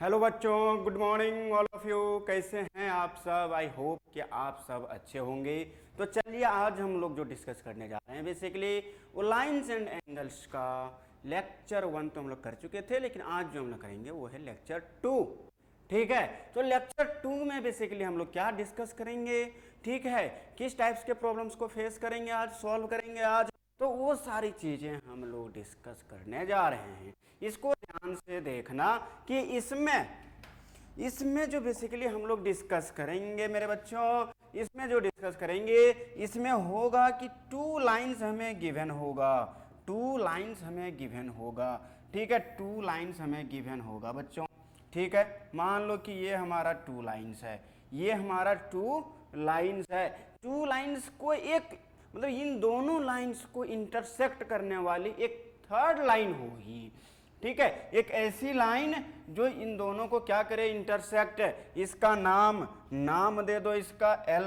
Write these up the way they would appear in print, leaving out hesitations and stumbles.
Hello बच्चों, good morning all of you. कैसे हैं आप सब? आई होप कि आप सब अच्छे होंगे। तो चलिए आज हम लोग जो डिस्कस करने जा रहे हैं बेसिकली वो लाइंस एंड एंगल्स का लेक्चर 1 तो हम लोग कर चुके थे, लेकिन आज जो हम लोग करेंगे वो है लेक्चर 2। ठीक है, तो लेक्चर 2 में बेसिकली हम लोग क्या डिस्कस करेंगे, ठीक है, किस टाइप्स के प्रॉब्लम्स को फेस करेंगे आज, सॉल्व करेंगे आज, तो वो सारी चीज़ें हम लोग डिस्कस करने जा रहे हैं। इसको ध्यान से देखना कि इसमें जो बेसिकली हम लोग डिस्कस करेंगे मेरे बच्चों, इसमें जो डिस्कस करेंगे इसमें होगा कि 2 लाइंस हमें गिवन होगा, 2 लाइंस हमें गिवन होगा। ठीक है, 2 लाइंस हमें गिवन होगा बच्चों। ठीक है, मान लो कि ये हमारा 2 लाइंस है, ये हमारा 2 लाइंस है। 2 लाइंस को एक मतलब इन दोनों लाइंस को इंटरसेक्ट करने वाली एक थर्ड लाइन होगी। ठीक है, एक ऐसी लाइन जो इन दोनों को क्या करे, इंटरसेक्ट। इसका नाम दे दो, इसका एल,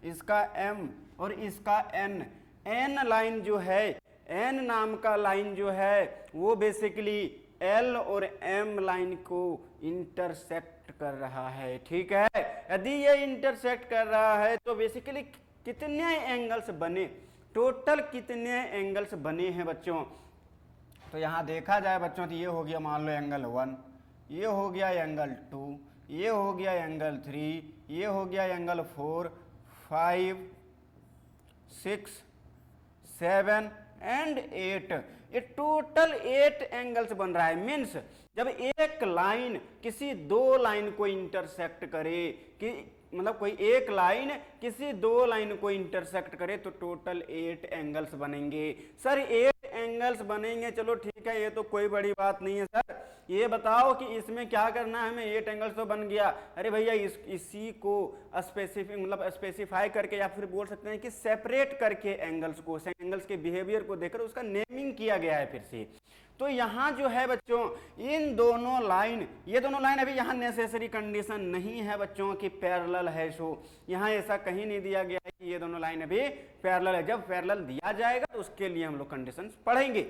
इसका एम और इसका एन। एन लाइन जो है, एन नाम का लाइन जो है वो बेसिकली एल और एम लाइन को इंटरसेक्ट कर रहा है। ठीक है, यदि ये इंटरसेक्ट कर रहा है तो बेसिकली कितने एंगल्स बने, टोटल कितने एंगल्स बने हैं बच्चों। तो यहां देखा जाए बच्चों तो ये हो गया मान लो एंगल 1, ये हो गया एंगल 2, ये हो गया एंगल 3, ये हो गया एंगल 4, 5, 6, 7 एंड 8। ये टोटल 8 एंगल्स बन रहा है। मीन्स जब एक लाइन किसी 2 लाइन को इंटरसेक्ट करे, कि मतलब कोई एक लाइन किसी 2 लाइन को इंटरसेक्ट करे तो टोटल 8 एंगल्स बनेंगे। सर 8 एंगल्स बनेंगे, चलो ठीक है, ये तो कोई बड़ी बात नहीं है सर। ये बताओ कि इसमें क्या करना है हमें, 8 एंगल्स तो बन गया। अरे भैया इसी को स्पेसिफिक मतलब स्पेसिफाई करके या फिर बोल सकते हैं कि सेपरेट करके एंगल्स को, एंगल्स के बिहेवियर को देखकर उसका नेमिंग किया गया है फिर से। तो यहां जो है बच्चों इन दोनों लाइन, ये दोनों लाइन अभी यहां नेसेसरी कंडीशन नहीं है बच्चों कि पैरेलल है। सो यहां ऐसा कहीं नहीं दिया गया है कि ये दोनों लाइन अभी पैरेलल है। जब पैरेलल दिया जाएगा तो उसके लिए हम लोग कंडीशन पढ़ेंगे,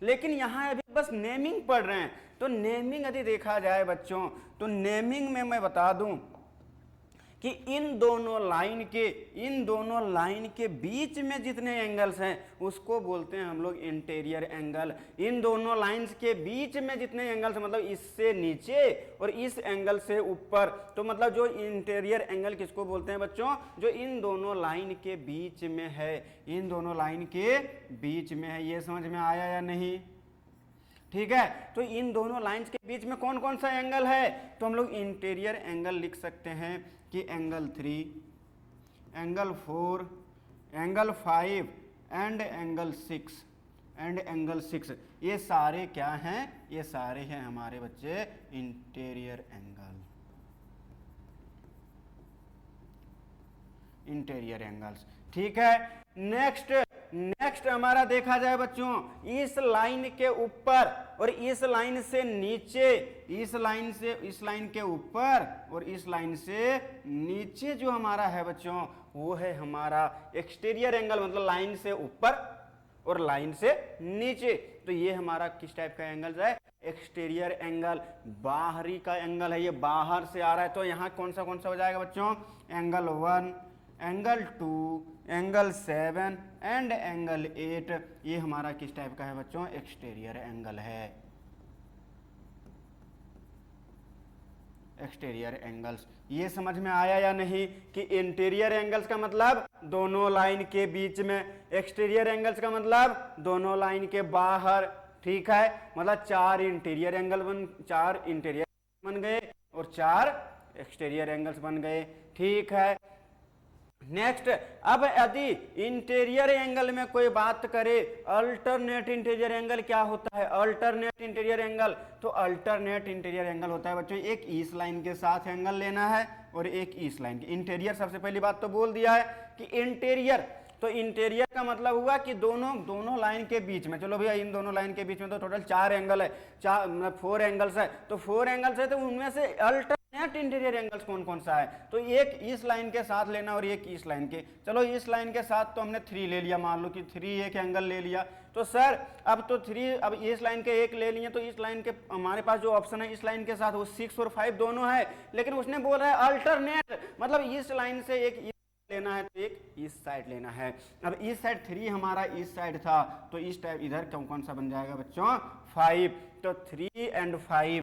लेकिन यहां अभी बस नेमिंग पढ़ रहे हैं। तो नेमिंग यदि देखा जाए बच्चों तो नेमिंग में मैं बता दूं कि इन दोनों लाइन के बीच में जितने एंगल्स हैं उसको बोलते हैं हम लोग इंटीरियर एंगल। इन दोनों लाइंस के बीच में जितने एंगल्स मतलब इससे नीचे और इस एंगल से ऊपर, तो मतलब जो इंटीरियर एंगल किसको बोलते हैं बच्चों, जो इन दोनों लाइन के बीच में है, इन दोनों लाइन के बीच में है। ये समझ में आया या नहीं? ठीक है, तो इन दोनों लाइंस के बीच में कौन कौन सा एंगल है, तो हम लोग इंटीरियर एंगल लिख सकते हैं कि angle 3, angle 4, angle 5 and angle 6 ये सारे क्या हैं, ये सारे हैं हमारे बच्चे इंटीरियर एंगल्स। ठीक है, नेक्स्ट हमारा देखा जाए बच्चों, इस लाइन के ऊपर और इस लाइन से नीचे, इस लाइन के ऊपर और इस लाइन से नीचे जो हमारा है बच्चों वो है हमारा एक्सटीरियर एंगल, मतलब लाइन से ऊपर और लाइन से नीचे। तो ये हमारा किस टाइप का एंगल है, एक्सटीरियर एंगल, बाहरी का एंगल है, ये बाहर से आ रहा है। तो यहां कौन सा हो जाएगा बच्चों, angle 1, angle 2, angle 7 and angle 8। ये हमारा किस टाइप का है बच्चों, एक्सटीरियर एंगल है, एक्सटीरियर एंगल्स। ये समझ में आया या नहीं कि इंटीरियर एंगल्स का मतलब दोनों लाइन के बीच में, एक्सटीरियर एंगल्स का मतलब दोनों लाइन के बाहर। ठीक है, मतलब 4 इंटीरियर बन गए और 4 एक्सटीरियर एंगल्स बन गए। ठीक है, नेक्स्ट, अब यदि इंटीरियर एंगल में कोई बात करे, अल्टरनेट इंटीरियर एंगल क्या होता है, अल्टरनेट इंटीरियर एंगल, तो अल्टरनेट इंटीरियर एंगल होता है बच्चों एक इस लाइन के साथ एंगल लेना है और एक इस लाइन के। इंटीरियर सबसे पहली बात तो बोल दिया है कि इंटीरियर, तो इंटीरियर का मतलब हुआ कि दोनों लाइन के बीच में, चलो भैया इन दोनों लाइन के बीच में तो टोटल 4 एंगल है, 4 एंगल्स है, तो 4 एंगल्स है तो उनमें से अल्टरनेट इंटीरियर एंगल्स कौन कौन सा है, तो एक इस लाइन के साथ लेना और एक इस लाइन के। चलो इस लाइन के साथ तो हमने 3 ले लिया, मान लो कि 3 एक एंगल ले लिया, तो सर अब तो 3, अब इस लाइन के 1 ले लिए, तो इस लाइन के हमारे पास जो ऑप्शन है इस लाइन के साथ वो 6 और 5 दोनों है, लेकिन उसने बोल रहा है अल्टरनेट, मतलब इस लाइन से एक लेना है तो एक इस साइड लेना है। अब इस साइड 3 हमारा इस साइड था, तो इस टाइप इधर कौन सा बन जाएगा बच्चों 5, तो 3 and 5,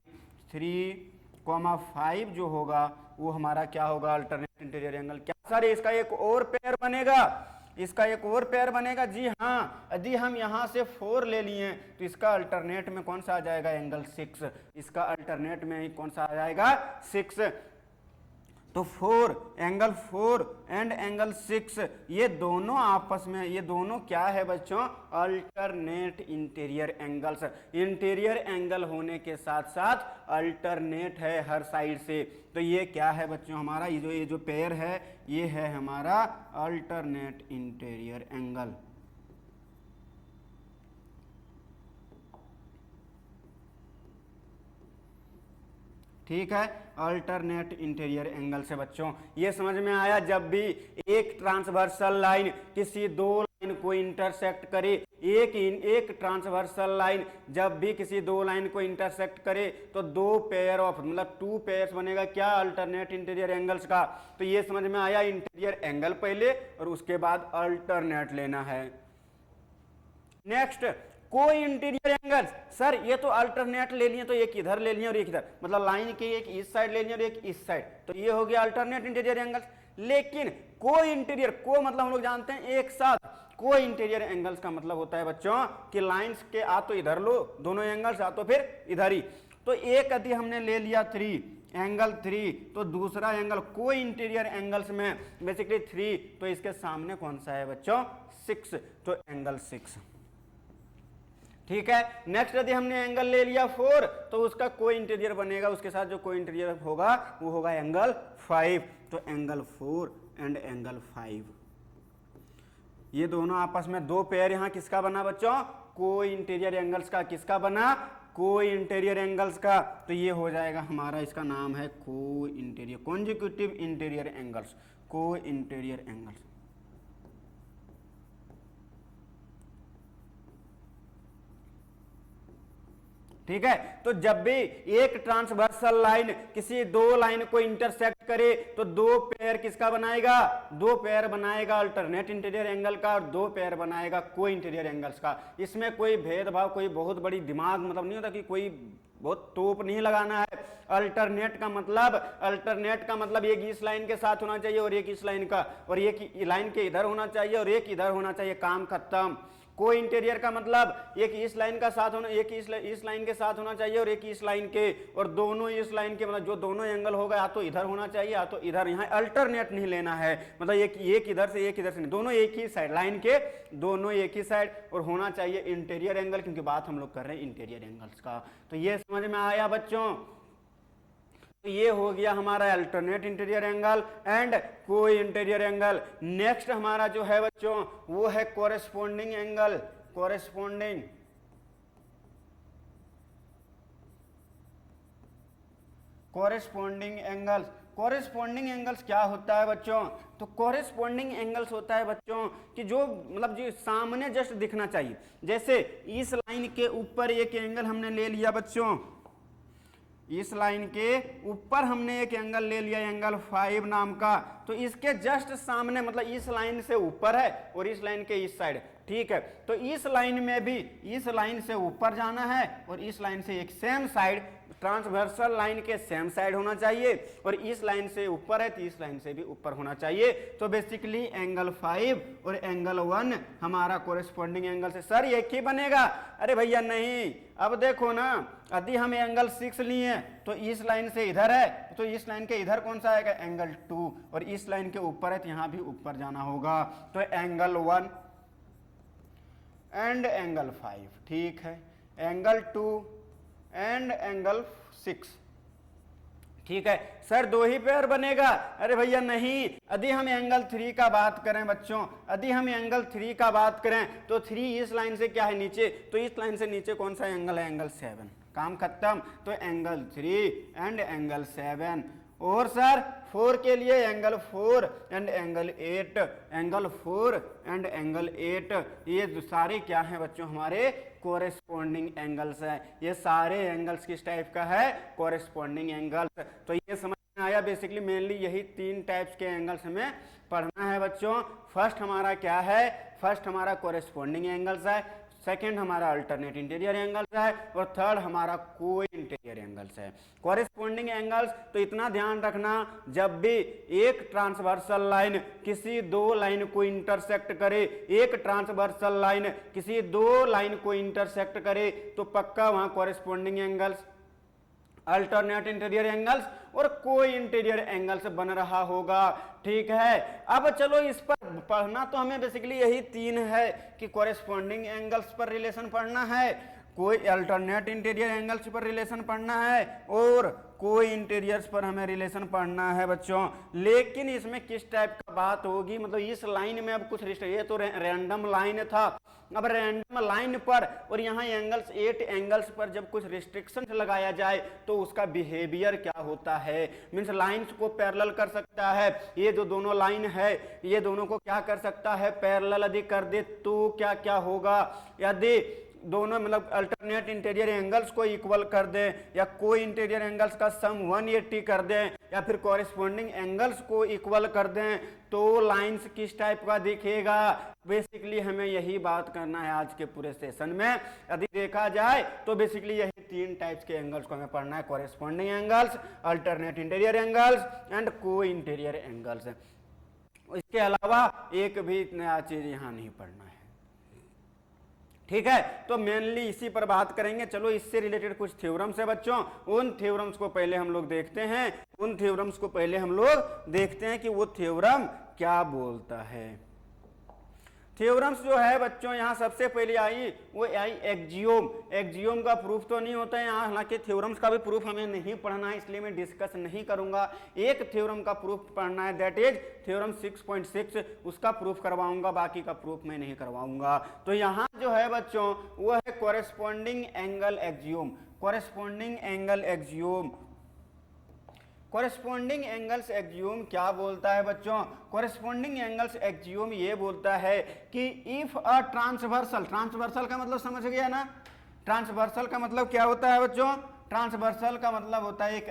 3,5 जो होगा वो हमारा क्या होगा अल्टरनेट इंटीरियर एंगल। क्या सर इसका एक और पेयर बनेगा, इसका एक और पेयर बनेगा? जी हाँ, यदि हम यहाँ से 4 ले लिए तो इसका अल्टरनेट में कौन सा आ जाएगा एंगल 6, इसका अल्टरनेट में कौन सा आ जाएगा 6। तो 4 एंगल 4 एंड एंगल 6 ये दोनों आपस में, ये दोनों क्या है बच्चों alternate interior angles. Interior angle होने के साथ साथ अल्टरनेट है हर साइड से, तो ये क्या है बच्चों हमारा ये जो पेयर है ये है हमारा अल्टरनेट इंटीरियर एंगल। ठीक है, अल्टरनेट इंटीरियर एंगल से बच्चों ये समझ में आया। जब भी एक ट्रांसवर्सल लाइन किसी 2 लाइन को इंटरसेक्ट करे, एक ट्रांसवर्सल लाइन जब भी किसी 2 लाइन को इंटरसेक्ट करे तो 2 पेयर ऑफ मतलब 2 पेयर्स बनेगा क्या अल्टरनेट इंटीरियर एंगल्स का। तो ये समझ में आया, इंटीरियर एंगल पहले और उसके बाद अल्टरनेट लेना है। नेक्स्ट को इंटीरियर एंगल्स, सर ये तो अल्टरनेट ले लिए, तो एक इधर ले लिए और एक इधर, मतलब लाइन के एक इस साइड ले लिए और एक इस साइड, तो ये हो गया अल्टरनेट इंटीरियर एंगल्स। लेकिन को इंटीरियर, को मतलब हम लोग जानते हैं एक साथ, को इंटीरियर एंगल्स का मतलब होता है बच्चों कि लाइंस के आ तो इधर लो दोनों एंगल्स, आ तो फिर इधर ही। तो एक यदि हमने ले लिया 3 एंगल 3, तो दूसरा एंगल को इंटीरियर एंगल्स में बेसिकली 3, तो इसके सामने कौन सा है बच्चों 6, तो एंगल 6। ठीक है, नेक्स्ट यदि हमने एंगल ले लिया 4, तो उसका को इंटीरियर बनेगा, उसके साथ जो को इंटीरियर होगा वो होगा एंगल 5, तो एंगल 4 एंड एंगल 5 ये दोनों आपस में 2 पेयर यहाँ किसका बना बच्चों को इंटीरियर एंगल्स का। किसका बना को इंटीरियर एंगल्स का, तो ये हो जाएगा हमारा, इसका नाम है को इंटीरियर कॉन्जिक्यूटिव इंटीरियर एंगल्स, को इंटीरियर एंगल्स। ठीक है, तो जब भी एक ट्रांसवर्सल लाइन किसी 2 लाइन को इंटरसेक्ट करे तो 2 पेयर किसका बनाएगा, 2 पेयर बनाएगा अल्टरनेट इंटीरियर एंगल का और 2 पेयर बनाएगा को इंटीरियर एंगल्स का। इसमें कोई भेदभाव, कोई बहुत बड़ी दिमाग मतलब नहीं होता कि कोई बहुत तोप नहीं लगाना है। अल्टरनेट का मतलब एक इस लाइन के साथ होना चाहिए और एक इस लाइन का, और एक लाइन के इधर होना चाहिए और एक इधर होना चाहिए, काम खत्म। को इंटीरियर का मतलब एक इस लाइन का साथ होना, एक इस लाइन के साथ होना चाहिए और एक इस लाइन के, और दोनों इस लाइन के, मतलब जो दोनों एंगल होगा या तो इधर होना चाहिए या तो इधर। यहाँ अल्टरनेट नहीं लेना है, मतलब एक इधर से एक इधर से नहीं, दोनों एक ही साइड, लाइन के दोनों एक ही साइड, और होना चाहिए इंटीरियर एंगल, क्योंकि बात हम लोग कर रहे हैं इंटीरियर एंगल्स का। तो ये समझ में आया बच्चों, तो ये हो गया हमारा अल्टरनेट इंटीरियर एंगल एंड को इंटीरियर एंगल। नेक्स्ट हमारा जो है बच्चों वो है कोरेस्पोंडिंग एंगल। कोरेस्पोंडिंग एंगल्स क्या होता है बच्चों, तो कोरेस्पोंडिंग एंगल्स होता है बच्चों कि जो मतलब जो सामने जस्ट दिखना चाहिए। जैसे इस लाइन के ऊपर एक एंगल हमने ले लिया बच्चों, इस लाइन के ऊपर हमने एक एंगल ले लिया एंगल 5 नाम का, तो इसके जस्ट सामने मतलब इस लाइन से ऊपर है और इस लाइन के इस साइड, ठीक है। तो इस लाइन में भी इस लाइन से ऊपर जाना है और इस लाइन से एक सेम साइड, ट्रांसवर्सल लाइन के सेम साइड होना चाहिए, और इस लाइन से ऊपर है तो इस लाइन से भी ऊपर होना चाहिए। तो बेसिकली एंगल 5 और एंगल 1 हमारा कोरेस्पोंडिंग एंगल से। सर एक ही बनेगा, अरे भैया नहीं, अब देखो ना, यदि हम एंगल 6 लिए तो इस लाइन से इधर है, तो इस लाइन के इधर कौन सा आएगा एंगल 2, और इस लाइन के ऊपर है तो यहाँ भी ऊपर जाना होगा, तो एंगल 1 एंड एंगल 5, ठीक है, एंगल 2 एंड एंगल 6, ठीक है। सर 2 ही पेयर बनेगा, अरे भैया नहीं, यदि हम एंगल 3 का बात करें बच्चों, यदि हम एंगल 3 का बात करें तो 3 इस लाइन से क्या है नीचे, तो इस लाइन से नीचे कौन सा एंगल है एंगल 7, काम खत्म। तो एंगल 3 एंड एंगल 7, और सर 4 के लिए angle 4 and angle 8, angle 4 and angle 8, ये सारे क्या हैं बच्चों हमारे कोरेस्पॉन्डिंग एंगल्स हैं। ये सारे एंगल्स किस टाइप का है, कोरेस्पॉन्डिंग एंगल्स। तो ये समझ में आया, बेसिकली मेनली यही 3 टाइप्स के एंगल्स हमें पढ़ना है बच्चों। फर्स्ट हमारा क्या है, फर्स्ट हमारा कोरेस्पॉन्डिंग एंगल्स है, सेकेंड हमारा अल्टरनेट इंटीरियर एंगल्स है, और थर्ड हमारा कोई इंटीरियर एंगल्स है। कोरेस्पॉन्डिंग एंगल्स तो इतना ध्यान रखना, जब भी एक ट्रांसवर्सल लाइन किसी 2 लाइन को इंटरसेक्ट करे, एक ट्रांसवर्सल लाइन किसी 2 लाइन को इंटरसेक्ट करे, तो पक्का वहां corresponding angles, alternate interior angles और कोई इंटीरियर एंगल्स बन रहा होगा। ठीक है, अब चलो इस पर पढ़ना तो हमें बेसिकली यही 3 है कि कोरेस्पॉन्डिंग एंगल्स पर रिलेशन पढ़ना है, कोई अल्टरनेट इंटीरियर एंगल्स पर रिलेशन पढ़ना है, और कोई इंटीरियर्स पर हमें रिलेशन पढ़ना है बच्चों। लेकिन इसमें किस टाइप का बात होगी, मतलब इस लाइन में अब कुछ ये तो रैंडम लाइन था, अब रैंडम लाइन पर और यहाँ एंगल्स 8 एंगल्स पर जब कुछ रिस्ट्रिक्शन लगाया जाए तो उसका बिहेवियर क्या होता है, मीन्स लाइंस को पैरेलल कर सकता है, ये जो दोनों लाइन है ये दोनों को क्या कर सकता है, पैरेलल यदि कर दे तो क्या क्या होगा, यदि दोनों मतलब अल्टरनेट इंटीरियर एंगल्स को इक्वल कर दें, या कोई इंटीरियर एंगल्स का सम 180 कर दें, या फिर कॉरेस्पॉन्डिंग एंगल्स को इक्वल कर दें, तो लाइंस किस टाइप का दिखेगा। बेसिकली हमें यही बात करना है आज के पूरे सेशन में। यदि देखा जाए तो बेसिकली यही 3 टाइप्स के एंगल्स को हमें पढ़ना है, corresponding angles, alternate interior angles and को इंटीरियर एंगल्स। इसके अलावा एक भी नया चीज यहाँ नहीं पढ़ना है। ठीक है, तो मेनली इसी पर बात करेंगे। चलो इससे रिलेटेड कुछ थ्योरम्स है बच्चों, उन थ्योरम्स को पहले हम लोग देखते हैं, उन थ्योरम्स को पहले हम लोग देखते हैं कि वो थ्योरम क्या बोलता है। थ्योरम्स जो है बच्चों यहाँ सबसे पहले आई वो आई एक्जियोम। एक्जियोम का प्रूफ तो नहीं होता है यहाँ, हालांकि थ्योरम्स का भी प्रूफ हमें नहीं पढ़ना है, इसलिए मैं डिस्कस नहीं करूंगा। एक थ्योरम का प्रूफ पढ़ना है, दैट इज थ्योरम 6.6, उसका प्रूफ करवाऊंगा, बाकी का प्रूफ मैं नहीं करवाऊंगा। तो यहाँ जो है बच्चों वो है corresponding angle Axiom. Corresponding angle Axiom, corresponding angles Axiom क्या बोलता है बच्चों, कोरेस्पॉन्डिंग एंगल्स एक्जियोम ये बोलता है कि इफ अ ट्रांसवर्सल, ट्रांसवर्सल का मतलब समझ गया ना, ट्रांसवर्सल का मतलब क्या होता है बच्चों, ट्रांसवर्सल का मतलब होता है एक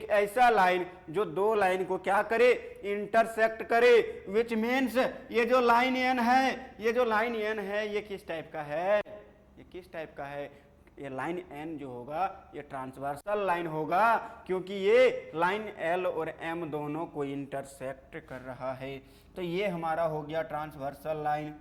ऐसा लाइन जो 2 लाइन को क्या करे, इंटरसेक्ट करे, विच मीन्स ये जो लाइन एन है, ये जो लाइन एन है ये किस टाइप का है, ये किस टाइप का है, ये लाइन एन जो होगा ये ट्रांसवर्सल लाइन होगा, क्योंकि ये लाइन एल और एम दोनों को इंटरसेक्ट कर रहा है। तो ये हमारा हो गया ट्रांसवर्सल लाइन।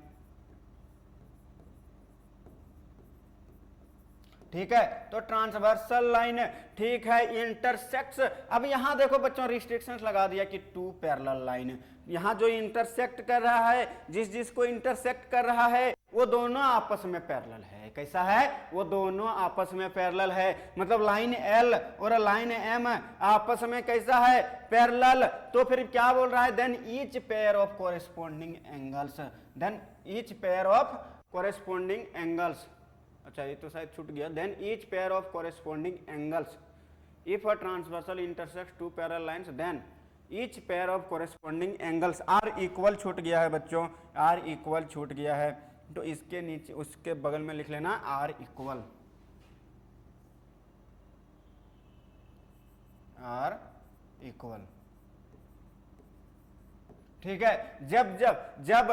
ठीक है, तो ट्रांसवर्सल लाइन, ठीक है, इंटरसेक्ट्स। अब यहां देखो बच्चों रिस्ट्रिक्शंस लगा दिया कि 2 पैरेलल लाइन, यहां जो इंटरसेक्ट कर रहा है, जिसको इंटरसेक्ट कर रहा है वो दोनों आपस में पैरेलल है। कैसा है, वो दोनों आपस में पैरेलल है, मतलब लाइन एल और लाइन एम आपस में कैसा है, पैरेलल। तो फिर क्या बोल रहा है, then each pair of corresponding angles, then each pair of corresponding angles, अच्छा ये तो शायद छूट गया, then each pair of corresponding angles if a transversal intersects 2 parallel lines, then each pair of corresponding angles are equal छूट गया है बच्चों, आर इक्वल छूट गया है, तो इसके नीचे उसके बगल में लिख लेना आर इक्वल, आर इक्वल। ठीक है, जब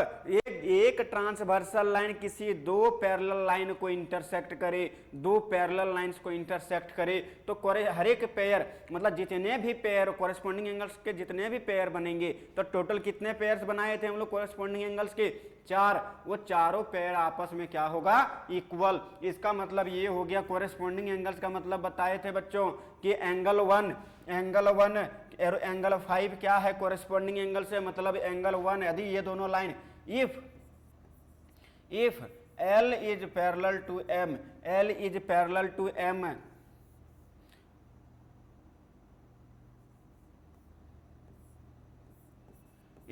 एक ट्रांसवर्सल लाइन किसी 2 पैरेलल लाइन को इंटरसेक्ट करे, 2 पैरेलल लाइंस को इंटरसेक्ट करे, तो हर एक पेयर मतलब जितने भी पेयर कोरेस्पॉन्डिंग एंगल्स के जितने भी पेयर बनेंगे, तो टोटल कितने पेयर्स बनाए थे हम लोग कोरेस्पॉन्डिंग एंगल्स के, 4, वो चारों पेयर आपस में क्या होगा, इक्वल। इसका मतलब ये हो गया, कोरेस्पॉन्डिंग एंगल्स का मतलब बताए थे बच्चों कि एंगल 1 एंगल 5 क्या है कोरेस्पॉन्डिंग एंगल से, मतलब एंगल 1 यदि ये दोनों line if L is parallel to M, L is parallel to M,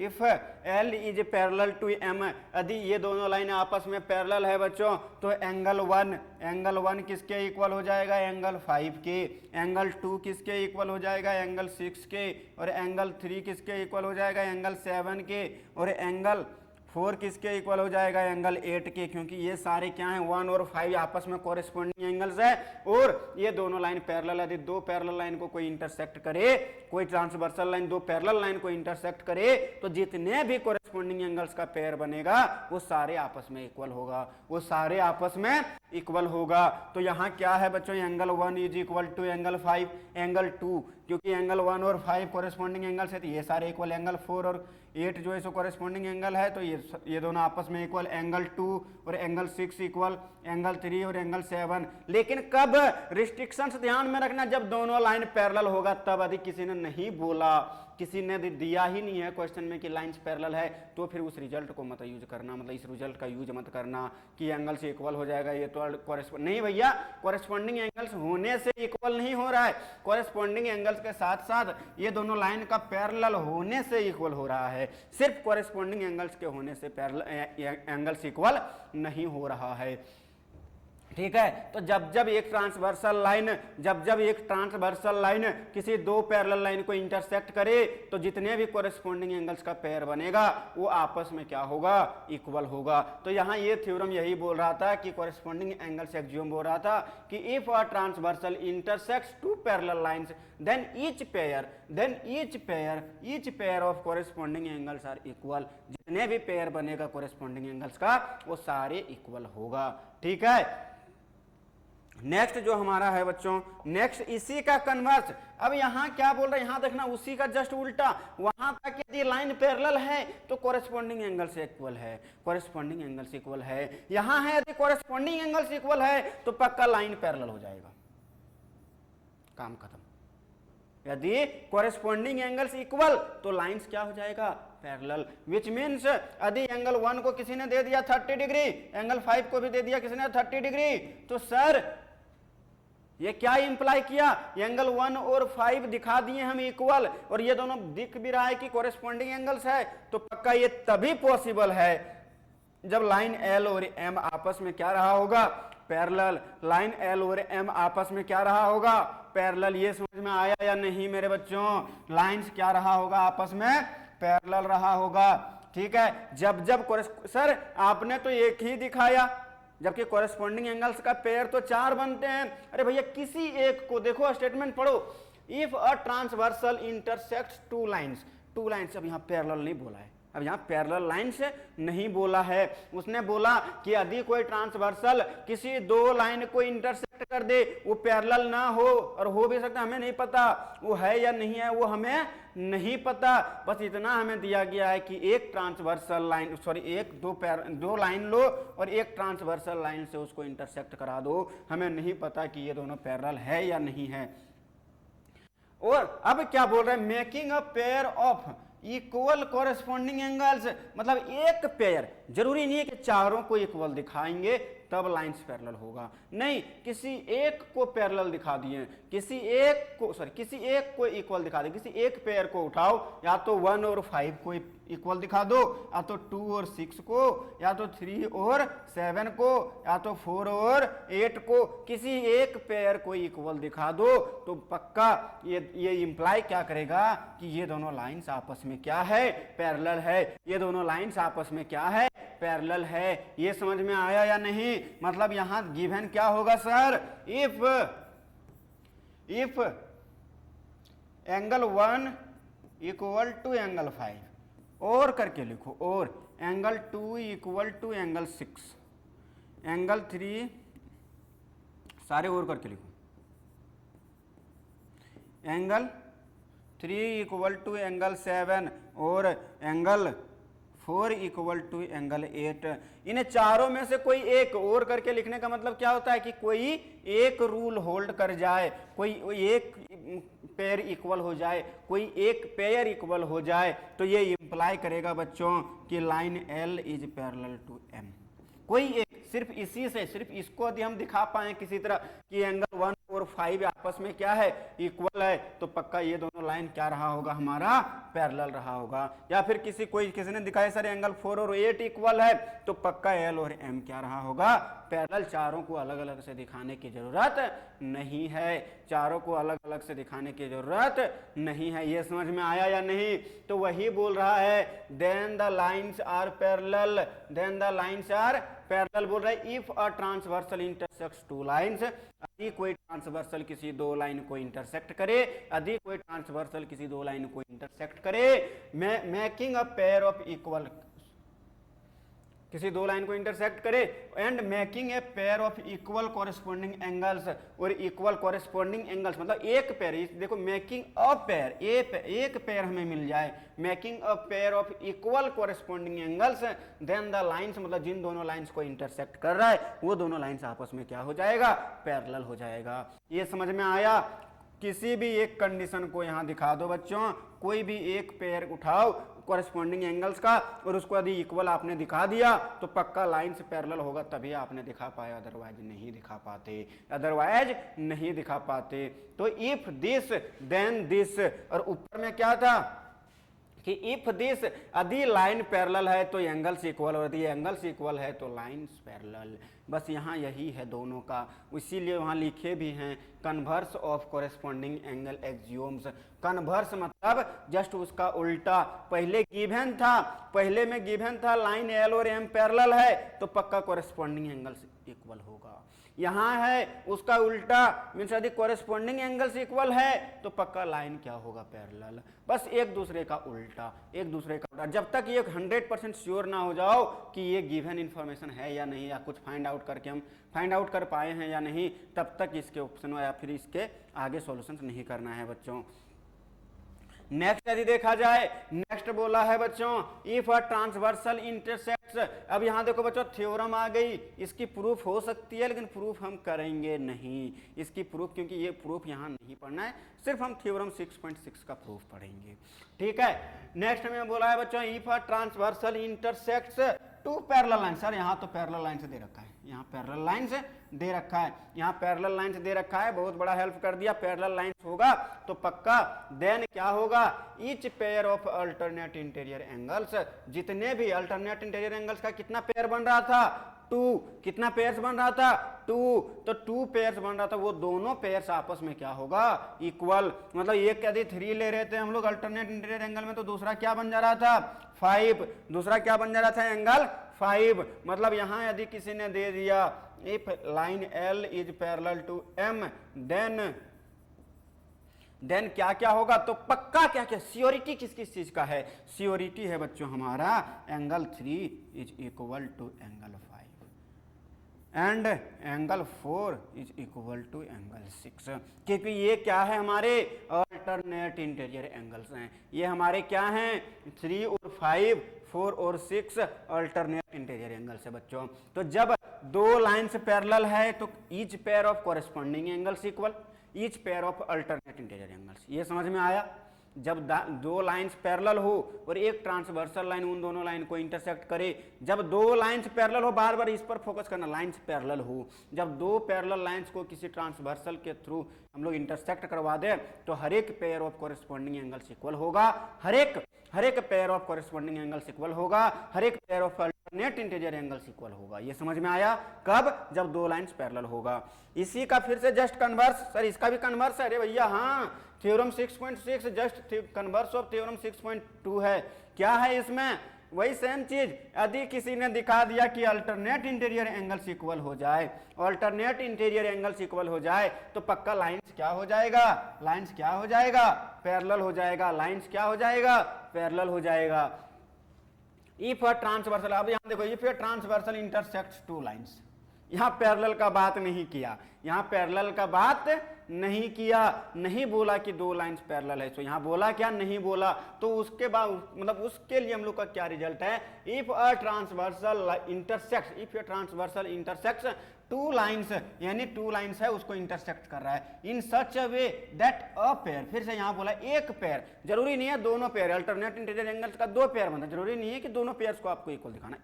if L is parallel to M, यदि ये दोनों लाइन आपस में पैरेलल है बच्चों, तो एंगल वन किसके इक्वल हो जाएगा, एंगल 5 के, एंगल 2 किसके इक्वल हो जाएगा, एंगल 6 के, और एंगल 3 किसके इक्वल हो जाएगा, एंगल 7 के, और एंगल 4 किसके इक्वल हो जाएगा, एंगल 8 के, क्योंकि ये सारे क्या हैं 1 और 5 आपस में कोरिस्पोंडिंग एंगल्स है, और ये दोनों लाइन पैरेलल, यदि दो पैरेलल लाइन को कोई इंटरसेक्ट करे, कोई ट्रांसवर्सल लाइन दो पैरेलल लाइन को इंटरसेक्ट करे, तो जितने भी कोरिस्पोंडिंग एंगल्स का पेयर बनेगा वो सारे आपस में इक्वल होगा, वो सारे आपस में इक्वल होगा। तो यहाँ क्या है बच्चों, angle 1 is equal to angle 5, angle 2, क्योंकि एंगल 1 और 5 कोरिस्पोंडिंग एंगल्स है तो ये सारे इक्वल, एंगल 4 और 8 जो है सो कोरिस्पोंडिंग एंगल है तो ये दोनों आपस में इक्वल, एंगल 2 और एंगल 6 इक्वल, एंगल 3 और एंगल 7। लेकिन कब रिस्ट्रिक्शंस ध्यान में रखना, जब दोनों लाइन पैरेलल होगा तब। यदि किसी ने नहीं बोला, किसी ने दिया ही नहीं है क्वेश्चन में कि लाइंस पैरेलल है, तो फिर उस रिजल्ट को मत यूज करना, मतलब इस रिजल्ट का यूज मत करना कि एंगल से इक्वल हो जाएगा ये तो कोरिस्पोंड नहीं भैया, कोरिस्पोंडिंग एंगल्स होने से इक्वल नहीं हो रहा है, कोरिस्पोंडिंग एंगल्स के साथ साथ ये दोनों लाइन का पैरेलल होने से इक्वल हो रहा है, सिर्फ कोरिस्पोंडिंग एंगल्स के होने से पैरेलल एंगल्स इक्वल नहीं हो रहा है। ठीक है, तो जब एक ट्रांसवर्सल लाइन किसी दो पैरेलल लाइन को इंटरसेक्ट करे तो जितने भी कोरिस्पोंडिंग एंगल्स का पेयर बनेगा वो आपस में क्या होगा, इक्वल होगा। तो यहाँ ये थ्योरम यही बोल रहा था कि कोरिस्पोंडिंग एंगल्स एक्सियोम बोल रहा था कि if a transversal intersects two parallel lines then each pair of corresponding angles are equal, जितने भी पेयर बनेगा कोरिस्पोंडिंग एंगल्स का वो सारे इक्वल होगा। ठीक है, नेक्स्ट जो हमारा है बच्चों, नेक्स्ट इसी का कन्वर्स। अब यहाँ क्या बोल रहे हैं, यहाँ देखना उसी का जस्ट उल्टा, वहां तक यदि लाइन पैरेलल है तो कोरिस्पोंडिंग एंगल से इक्वल है, कोरिस्पोंडिंग एंगल से इक्वल है। यहाँ है यदि कोरिस्पोंडिंग एंगल से इक्वल है तो पक्का लाइन पैरेलल हो जाएगा, काम खत्म। यदि कोरिस्पोंडिंग एंगल्स इक्वल तो लाइंस क्या हो जाएगा, पैरेलल, विच मीन्स यदि एंगल 1 को किसी ने दे दिया 30 डिग्री, एंगल 5 को भी दे दिया किसी ने 30 डिग्री, तो सर ये क्या इंप्लाई किया, एंगल 1 और 5 दिखा दिए हम इक्वल और ये दोनों दिख भी रहा है कि कोरिस्पोंडिंग एंगल्स है, तो पक्का ये तभी पॉसिबल है जब लाइन एल और एम आपस में क्या रहा होगा, पैरेलल। लाइन एल और एम आपस में क्या रहा होगा, पैरेलल। ये समझ में आया या नहीं मेरे बच्चों, लाइंस क्या रहा होगा, आपस में पैरेलल रहा होगा। ठीक है, जब सर आपने तो एक ही दिखाया, जबकि कोरिस्पोंडिंग एंगल्स का पेयर तो 4 बनते हैं। अरे भैया किसी एक को देखो, स्टेटमेंट पढ़ो, if a transversal intersects two lines, अब यहाँ पैरेलल नहीं बोला है, अब यहाँ पैरेलल लाइन से नहीं बोला है, उसने बोला कि यदि कोई ट्रांसवर्सल किसी दो लाइन को इंटरसेक्ट कर दे, वो पैरेलल ना हो, और हो भी सकता हमें नहीं पता वो है या नहीं है, वो हमें नहीं पता, बस इतना हमें दिया गया है कि एक ट्रांसवर्सल लाइन दो लाइन लो और एक ट्रांसवर्सल लाइन से उसको इंटरसेक्ट करा दो, हमें नहीं पता कि ये दोनों पैरेलल है या नहीं है। और अब क्या बोल रहे हैं, making a pair of equal corresponding angles, मतलब एक पेयर, जरूरी नहीं है कि चारों को इक्वल दिखाएंगे तब लाइंस पैरेलल होगा, नहीं, किसी एक को पैरेलल दिखा दिए, किसी एक को इक्वल दिखा दे, किसी एक पेयर को उठाओ, या तो 1 और 5 को इक्वल दिखा दो, या तो 2 और 6 को, या तो 3 और 7 को, या तो 4 और 8 को, किसी एक पेयर को इक्वल दिखा दो, तो पक्का ये इंप्लाई क्या करेगा कि ये दोनों लाइंस आपस में क्या है, पैरेलल है, ये दोनों लाइंस आपस में क्या है, पैरेलल है। ये समझ में आया या नहीं, मतलब यहां गिवन क्या होगा sir, if angle 1 equal to angle 5, और करके लिखो, और angle 2 equal to angle 6, angle 3 सारे और करके लिखो, एंगल 3 इक्वल टू एंगल 7 और एंगल 4 इक्वल टू एंगल 8। इन्हें चारों में से कोई एक और करके लिखने का मतलब क्या होता है कि कोई एक रूल होल्ड कर जाए, कोई एक पेयर इक्वल हो जाए, कोई एक पेयर इक्वल हो जाए, तो ये इंप्लाई करेगा बच्चों कि line L is parallel to M. कोई एक, सिर्फ इसको यदि हम दिखा पाए किसी तरह कि एंगल 1 और 5 आपस में क्या है, इक्वल है, तो पक्का ये दोनों लाइन क्या रहा होगा, हमारा पैरेलल रहा होगा। या फिर किसी ने दिखाया सर एंगल 4 और 8 इक्वल है, तो पक्का एल और एम क्या रहा होगा, पैरेलल। चारों को अलग अलग से दिखाने की जरूरत नहीं है, चारों को अलग अलग से दिखाने की जरूरत नहीं है। ये समझ में आया या नहीं? तो वही बोल रहा है then the lines are parallel, then the lines are parallel बोल रहा है if a transversal intersects two lines, यदि कोई ट्रांसवर्सल किसी दो लाइन को इंटरसेक्ट करे, यदि कोई ट्रांसवर्सल किसी दो लाइन को इंटरसेक्ट करे, making a pair of equal, किसी दो लाइन को इंटरसेक्ट करे and making a pair of equal corresponding angles, और इक्वल कॉरेस्पॉन्डिंग एंगल्स मतलब एक पेयर, देखो मेकिंग अ पेयर, एक पेयर हमें मिल जाए, making a pair of equal corresponding angles, then the lines मतलब जिन दोनों लाइंस को इंटरसेक्ट कर रहा है वो दोनों लाइंस आपस में क्या हो जाएगा, पैरेलल हो जाएगा। ये समझ में आया? किसी भी एक कंडीशन को यहां दिखा दो बच्चों, कोई भी एक पेयर उठाओ कॉरेस्पॉन्डिंग एंगल्स का और उसको यदि इक्वल आपने दिखा दिया तो पक्का लाइन से पैरेलल होगा, तभी आपने दिखा पाया, अदरवाइज नहीं दिखा पाते, अदरवाइज नहीं दिखा पाते। तो इफ दिस देन दिस, और ऊपर में क्या था कि इफ दिस, यदि लाइन पैरेलल है तो एंगल्स इक्वल, और यदि एंगल्स इक्वल है तो लाइन्स पैरेलल। बस यहाँ यही है दोनों का, इसीलिए वहाँ लिखे भी हैं converse of corresponding angle axioms. Converse मतलब जस्ट उसका उल्टा, पहले गिवन था, पहले में गिवन था लाइन एल और एम पैरेलल है तो पक्का कॉरेस्पॉन्डिंग एंगल्स इक्वल होगा। यहाँ है उसका उल्टा, मीन्स यदि कॉरेस्पॉन्डिंग एंगल्स इक्वल है तो पक्का लाइन क्या होगा, पैरेलल। बस एक दूसरे का उल्टा, एक दूसरे का उल्टा। जब तक ये 100% श्योर ना हो जाओ कि ये गिवन इन्फॉर्मेशन है या नहीं, या कुछ फाइंड आउट करके हम फाइंड आउट कर पाए हैं या नहीं, तब तक इसके ऑप्शन या फिर इसके आगे सॉल्यूशन नहीं करना है बच्चों। नेक्स्ट यदि देखा जाए, नेक्स्ट बोला है बच्चों इफ अ ट्रांसवर्सल इंटरसेक्ट्स। अब यहां देखो बच्चों थ्योरम आ गई, इसकी प्रूफ हो सकती है लेकिन प्रूफ हम करेंगे नहीं इसकी प्रूफ, क्योंकि ये प्रूफ यहां नहीं पढ़ना है, सिर्फ हम थ्योरम 6.6 का प्रूफ पढ़ेंगे। ठीक है, नेक्स्ट में बोला है बच्चों if a transversal intersects two parallel line. Sir यहाँ तो पैरेलल लाइन से दे रखा है, यहाँ पैरेलल लाइन से दे रखा है, यहाँ पैरेलल लाइन से दे रखा है, बहुत बड़ा हेल्प कर दिया। पैरेलल लाइन होगा तो पक्का देन क्या होगा, each pair of alternate interior angles, जितने भी अल्टरनेट इंटीरियर एंगल्स का कितना पेयर बन रहा था, 2, कितना पेयर्स बन रहा था, 2, तो 2 पेयर्स बन रहा था, वो दोनों पेयर्स आपस में क्या होगा, इक्वल। मतलब एक यदि 3 ले रहे थे हम लोग अल्टरनेट इंटीरियर एंगल में, तो दूसरा क्या बन जा रहा था, 5, दूसरा क्या बन जा रहा था, एंगल 5। मतलब यहां यदि किसी ने दे दिया if line L is parallel to M, then क्या क्या होगा, तो पक्का क्या क्या सियोरिटी किस किस चीज का है, सियोरिटी है बच्चों हमारा angle 3 is equal to angle 5 and angle 4 is equal to angle 6, क्योंकि ये क्या है, हमारे अल्टरनेट इंटीरियर एंगल्स हैं। ये हमारे क्या हैं, 3 और 5, 4 और 6 अल्टरनेट इंटीरियर एंगल्स है बच्चों। तो जब दो लाइन्स पैरेलल है तो each pair of corresponding angles equal, each pair of alternate interior angles. ये समझ में आया? जब दो लाइंस पैरेलल हो और एक ट्रांसवर्सल लाइन उन दोनों लाइन को इंटरसेक्ट करे, जब दो लाइंस पैरेलल हो, बार बार इस पर फोकस करना, लाइंस पैरेलल हो, जब दो पैरेलल लाइंस को किसी ट्रांसवर्सल के थ्रू हम लोग इंटरसेक्ट करवा दे तो हर एक pair of corresponding angles equal होगा, हर एक pair of corresponding angles equal होगा, हर एक pair of alternate interior angles equal होगा। ये समझ में आया? कब? जब दो लाइंस पैरेलल होगा। इसी का फिर से जस्ट कन्वर्स, सर इसका भी कन्वर्स है, अरे भैया हाँ, theorem 6.6 just converse of theorem 6.2 है। क्या है इसमें? वही सेम चीज, यदि किसी ने दिखा दिया कि अल्टरनेट इंटीरियर एंगल्स इक्वल हो जाए, अल्टरनेट इंटीरियर एंगल्स इक्वल हो जाए तो पक्का लाइंस क्या हो जाएगा, लाइंस क्या हो जाएगा, पैरेलल हो जाएगा, लाइंस क्या हो जाएगा, पैरेलल हो जाएगा। इफ अ ट्रांसवर्सल, अब यहां देखो if a transversal intersects two lines, यहां पैरेलल का बात नहीं किया, यहां पैरेलल का बात नहीं किया, नहीं बोला कि दो लाइंस पैरेलल है, तो यहां बोला क्या, नहीं बोला। तो उसके बाद मतलब उसके लिए हम लोग का क्या रिजल्ट है, if a transversal intersects, if a transversal intersects two lines, यानी टू लाइंस है उसको इंटरसेक्ट कर रहा है इन सच अ वे दैट अ पेयर, फिर से यहां बोला एक पेयर, जरूरी नहीं है दोनों पेयर, अल्टरनेट इंटीरियर एंगल्स का दो पेयर बनता है, जरूरी नहीं है कि दोनों पेयर्स को आपको इक्वल दिखाना,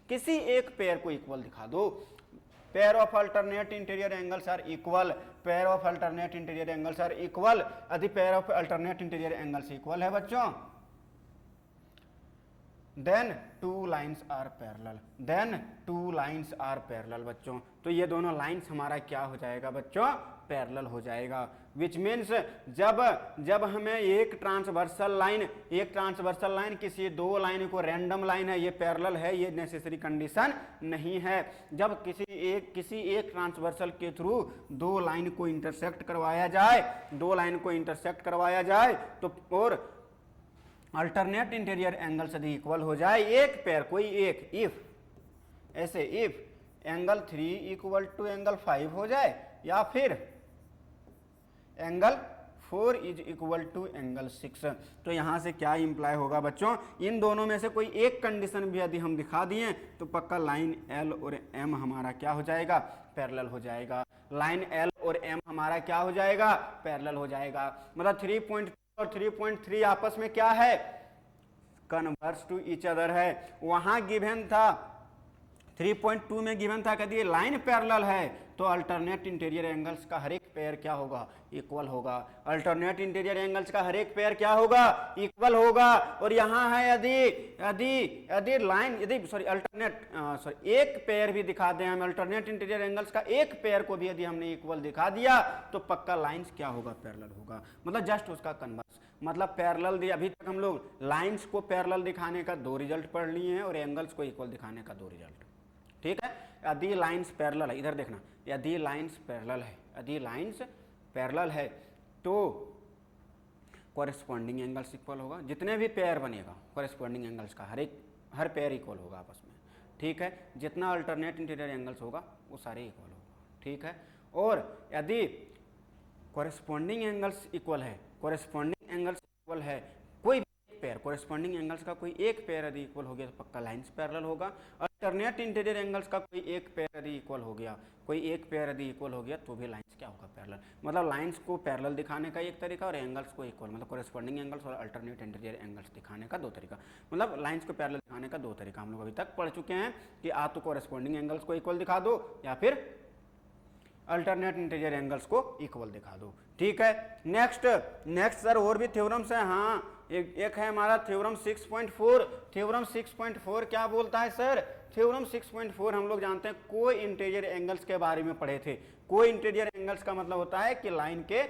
किसी एक पेयर को इक्वल दिखा दो। Pair of alternate interior angles are equal, pair of alternate interior angles are equal, यदि pair of alternate interior angles equal है बच्चों, then two lines are parallel, then two lines are parallel बच्चों। तो ये दोनों lines हमारा क्या हो जाएगा बच्चों, पैरेलल हो जाएगा। विच मीन्स जब हमें एक ट्रांसवर्सल लाइन किसी दो लाइन को, रैंडम लाइन है ये पैरेलल है, ये नेसेसरी कंडीशन नहीं है। जब किसी एक ट्रांसवर्सल के थ्रू दो लाइन को इंटरसेक्ट करवाया जाए, तो और अल्टरनेट इंटीरियर एंगल्स यदि इक्वल हो जाए, एक पेयर कोई एक, if angle 3 equal to angle 5 हो जाए, या फिर angle 4 is equal to angle 6, तो यहां से क्या इंप्लाई होगा बच्चों, इन दोनों में से कोई एक कंडीशन भी यदि हम दिखा दिए तो पक्का लाइन एल और एम हमारा क्या हो जाएगा, पैरेलल हो जाएगा। लाइन एल और एम हमारा क्या हो जाएगा, पैरेलल हो जाएगा। मतलब 3.2 और 3.3 आपस में क्या है, कन्वर्स टू ईच अदर है। वहां गिवन था 3.2 में गिवन था कि लाइन पैरेलल है तो अल्टरनेट इंटीरियर एंगल्स का हर एक पेयर क्या होगा, इक्वल होगा। अल्टरनेट इंटीरियर एंगल्स का हर एक पेयर क्या होगा, इक्वल होगा। और यहाँ है एक पेयर भी दिखा दें हम, अल्टरनेट इंटीरियर एंगल्स का एक पेयर को भी यदि हमने इक्वल दिखा दिया तो पक्का लाइंस क्या होगा, पैरेलल होगा। मतलब जस्ट उसका कन्वर्स, मतलब पैरेलल। अभी तक हम लोग लाइंस को पैरेलल दिखाने का 2 रिजल्ट पढ़ लिए हैं और एंगल्स को इक्वल दिखाने का 2 रिजल्ट। ठीक है, यदि लाइंस पैरेलल है, इधर देखना, यदि लाइंस पैरेलल है तो कॉरेस्पॉन्डिंग एंगल्स इक्वल होगा। जितने भी पेयर बनेगा कॉरेस्पॉन्डिंग एंगल्स का हर पेयर इक्वल होगा आपस में। ठीक है, जितना अल्टरनेट इंटीरियर एंगल्स होगा वो सारे इक्वल होगा। ठीक है, और यदि कॉरेस्पॉन्डिंग एंगल्स इक्वल है, कोई पेयर कॉरेस्पॉन्डिंग एंगल्स का कोई एक पेयर यदि इक्वल हो गया तो पक्का लाइंस पैरेलल होगा। अल्टरनेट इंटीरियर एंगल्स का कोई एक पेयर यदि इक्वल हो गया, तो भी लाइंस क्या होगा, पैरेलल। मतलब लाइंस को पैरेलल दिखाने का एक तरीका और एंगल्स को इक्वल, मतलब कॉरेस्पॉन्डिंग एंगल्स और अल्टरनेट इंटीरियर एंगल्स दिखाने का 2 तरीका। मतलब लाइंस को पैरेलल दिखाने का 2 तरीका हम लोग अभी तक पढ़ चुके हैं कि आप तो कॉरेस्पॉन्डिंग एंगल्स को इक्वल दिखा दो या फिर अल्टरनेट इंटीरियर एंगल्स को इक्वल दिखा दो। ठीक है, नेक्स्ट सर और भी थ्योरम्स है। हाँ, एक है हमारा थ्योरम 6.4। थ्योरम 6.4 क्या बोलता है सर? थ्योरम 6.4 हम लोग जानते हैं को इंटीरियर एंगल्स के बारे में पढ़े थे। को इंटीरियर एंगल्स का मतलब होता है कि लाइन के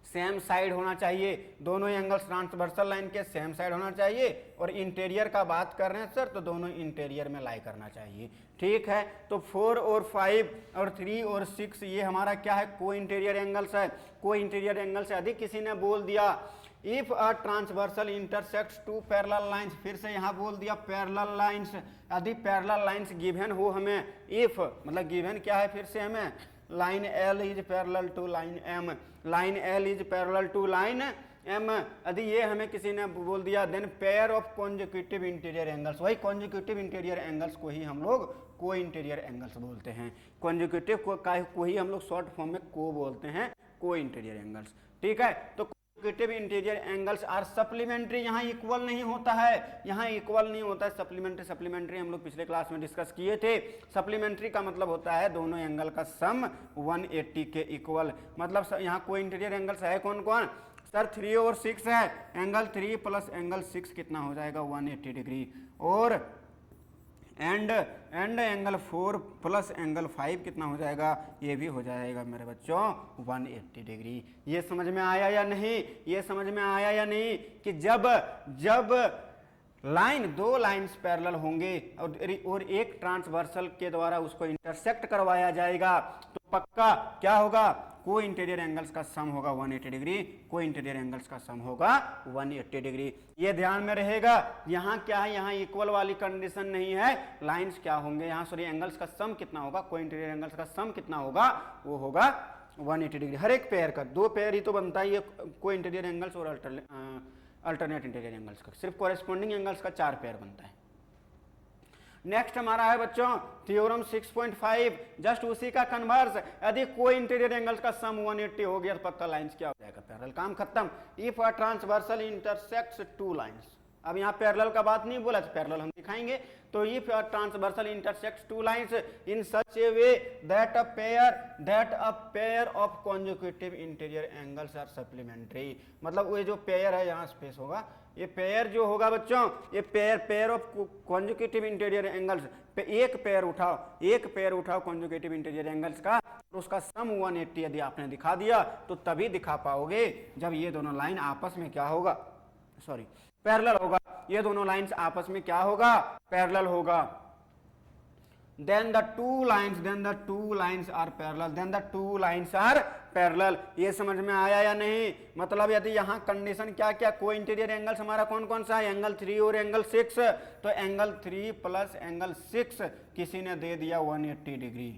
सेम साइड होना चाहिए, दोनों एंगल्स ट्रांसवर्सल लाइन के सेम साइड होना चाहिए। और इंटीरियर का बात कर रहे हैं सर तो दोनों इंटीरियर में लाई करना चाहिए। ठीक है, तो 4 और 5 और 3 और 6 ये हमारा क्या है, को इंटीरियर एंगल्स है। को इंटीरियर एंगल्स यदि किसी ने बोल दिया if a transversal intersects 2 parallel lines, फिर से यहाँ बोल दिया पैरेलल लाइंस, यदि पैरेलल लाइंस गिवन हो हमें, इफ मतलब गिवन क्या है फिर से हमें, line L is parallel to line M, line L is parallel to line M, यदि ये हमें किसी ने बोल दिया, then pair of consecutive interior angles, वही कॉन्जिक्यूटिव इंटीरियर एंगल्स को ही हम लोग को इंटीरियर एंगल्स बोलते हैं। कॉन्जिक्यूटिव को ही हम लोग शॉर्ट फॉर्म में को बोलते हैं, को इंटीरियर एंगल्स। ठीक है, तो consecutive interior angles are supplementary, यहाँ इक्वल नहीं होता है, सप्लीमेंट्री हम लोग पिछले क्लास में डिस्कस किए थे। सप्लीमेंट्री का मतलब होता है दोनों एंगल का सम 180 के इक्वल। मतलब यहाँ कोई इंटीरियर एंगल्स है कौन कौन सर? 3 और 6 है, एंगल 3 प्लस एंगल 6 कितना हो जाएगा, 180 डिग्री। और एंड एंगल 4 प्लस एंगल 5 कितना हो जाएगा, ये भी हो जाएगा मेरे बच्चों 180 डिग्री। ये समझ में आया या नहीं? कि जब लाइन, 2 लाइंस पैरेलल होंगे और एक ट्रांसवर्सल के द्वारा उसको इंटरसेक्ट करवाया जाएगा तो पक्का क्या होगा, को इंटीरियर एंगल्स का सम होगा 180 डिग्री, को इंटीरियर एंगल्स का सम होगा 180 डिग्री। ये ध्यान में रहेगा। यहाँ क्या है, यहाँ इक्वल वाली कंडीशन नहीं है, लाइंस क्या होंगे यहाँ, सॉरी एंगल्स का सम कितना होगा, को इंटीरियर एंगल्स का सम कितना होगा, वो होगा 180 डिग्री। हर एक पेयर का 2 पेयर ही तो बनता है ये को इंटीरियर एंगल्स और अल्टरनेट इंटीरियर एंगल्स का, सिर्फ कॉरेस्पॉन्डिंग एंगल्स का 4 पेयर बनता है। नेक्स्ट हमारा है बच्चों थ्योरम 6.5, जस्ट उसी का कन्वर्स। यदि कोई इंटीरियर एंगल्स का सम 180 हो गया तो पक्का लाइंस क्या हो जाएगा, पैरेलल, काम खत्म। If a transversal intersects 2 lines, अब यहाँ पैरेलल का बात नहीं बोला, पैरेलल हम दिखाएंगे। तो if transversal intersects two lines in such a way that a pair of conjugative interior angles are supplementary, मतलब वो जो पेयर है यहाँ स्पेस होगा, ये पेयर जो होगा बच्चों, ये pair of conjugative interior angles, एक पेयर उठाओ कॉन्जुगेटिव इंटीरियर एंगल्स का, और उसका सम 180 यदि आपने दिखा दिया तो तभी दिखा पाओगे जब ये दोनों लाइन आपस में क्या होगा, सॉरी पैरेलल होगा। ये दोनों लाइंस आपस में क्या होगा, पैरेलल होगा। then the two lines are parallel। ये समझ में आया या नहीं? मतलब यदि यहाँ कंडीशन क्या क्या, को इंटीरियर एंगल्स हमारा कौन कौन सा है, एंगल 3 और एंगल 6, तो एंगल 3 प्लस एंगल 6 किसी ने दे दिया 180 डिग्री,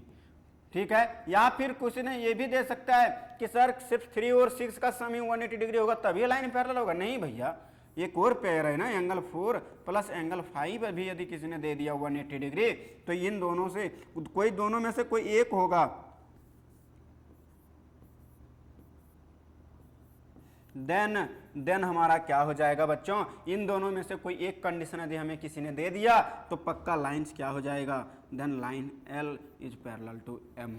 ठीक है। या फिर किसी ने ये भी दे सकता है कि सर सिर्फ 3 और 6 का सम ही 180 डिग्री होगा तभी लाइन पैरेलल होगा। नहीं भैया, एक और पेयर है ना, एंगल 4 प्लस एंगल 5 भी यदि किसी ने दे दिया 180 डिग्री, तो इन दोनों से कोई, दोनों में से कोई एक होगा, देन हमारा क्या हो जाएगा बच्चों, इन दोनों में से कोई एक कंडीशन यदि हमें किसी ने दे दिया तो पक्का लाइंस क्या हो जाएगा, then line L is parallel to M।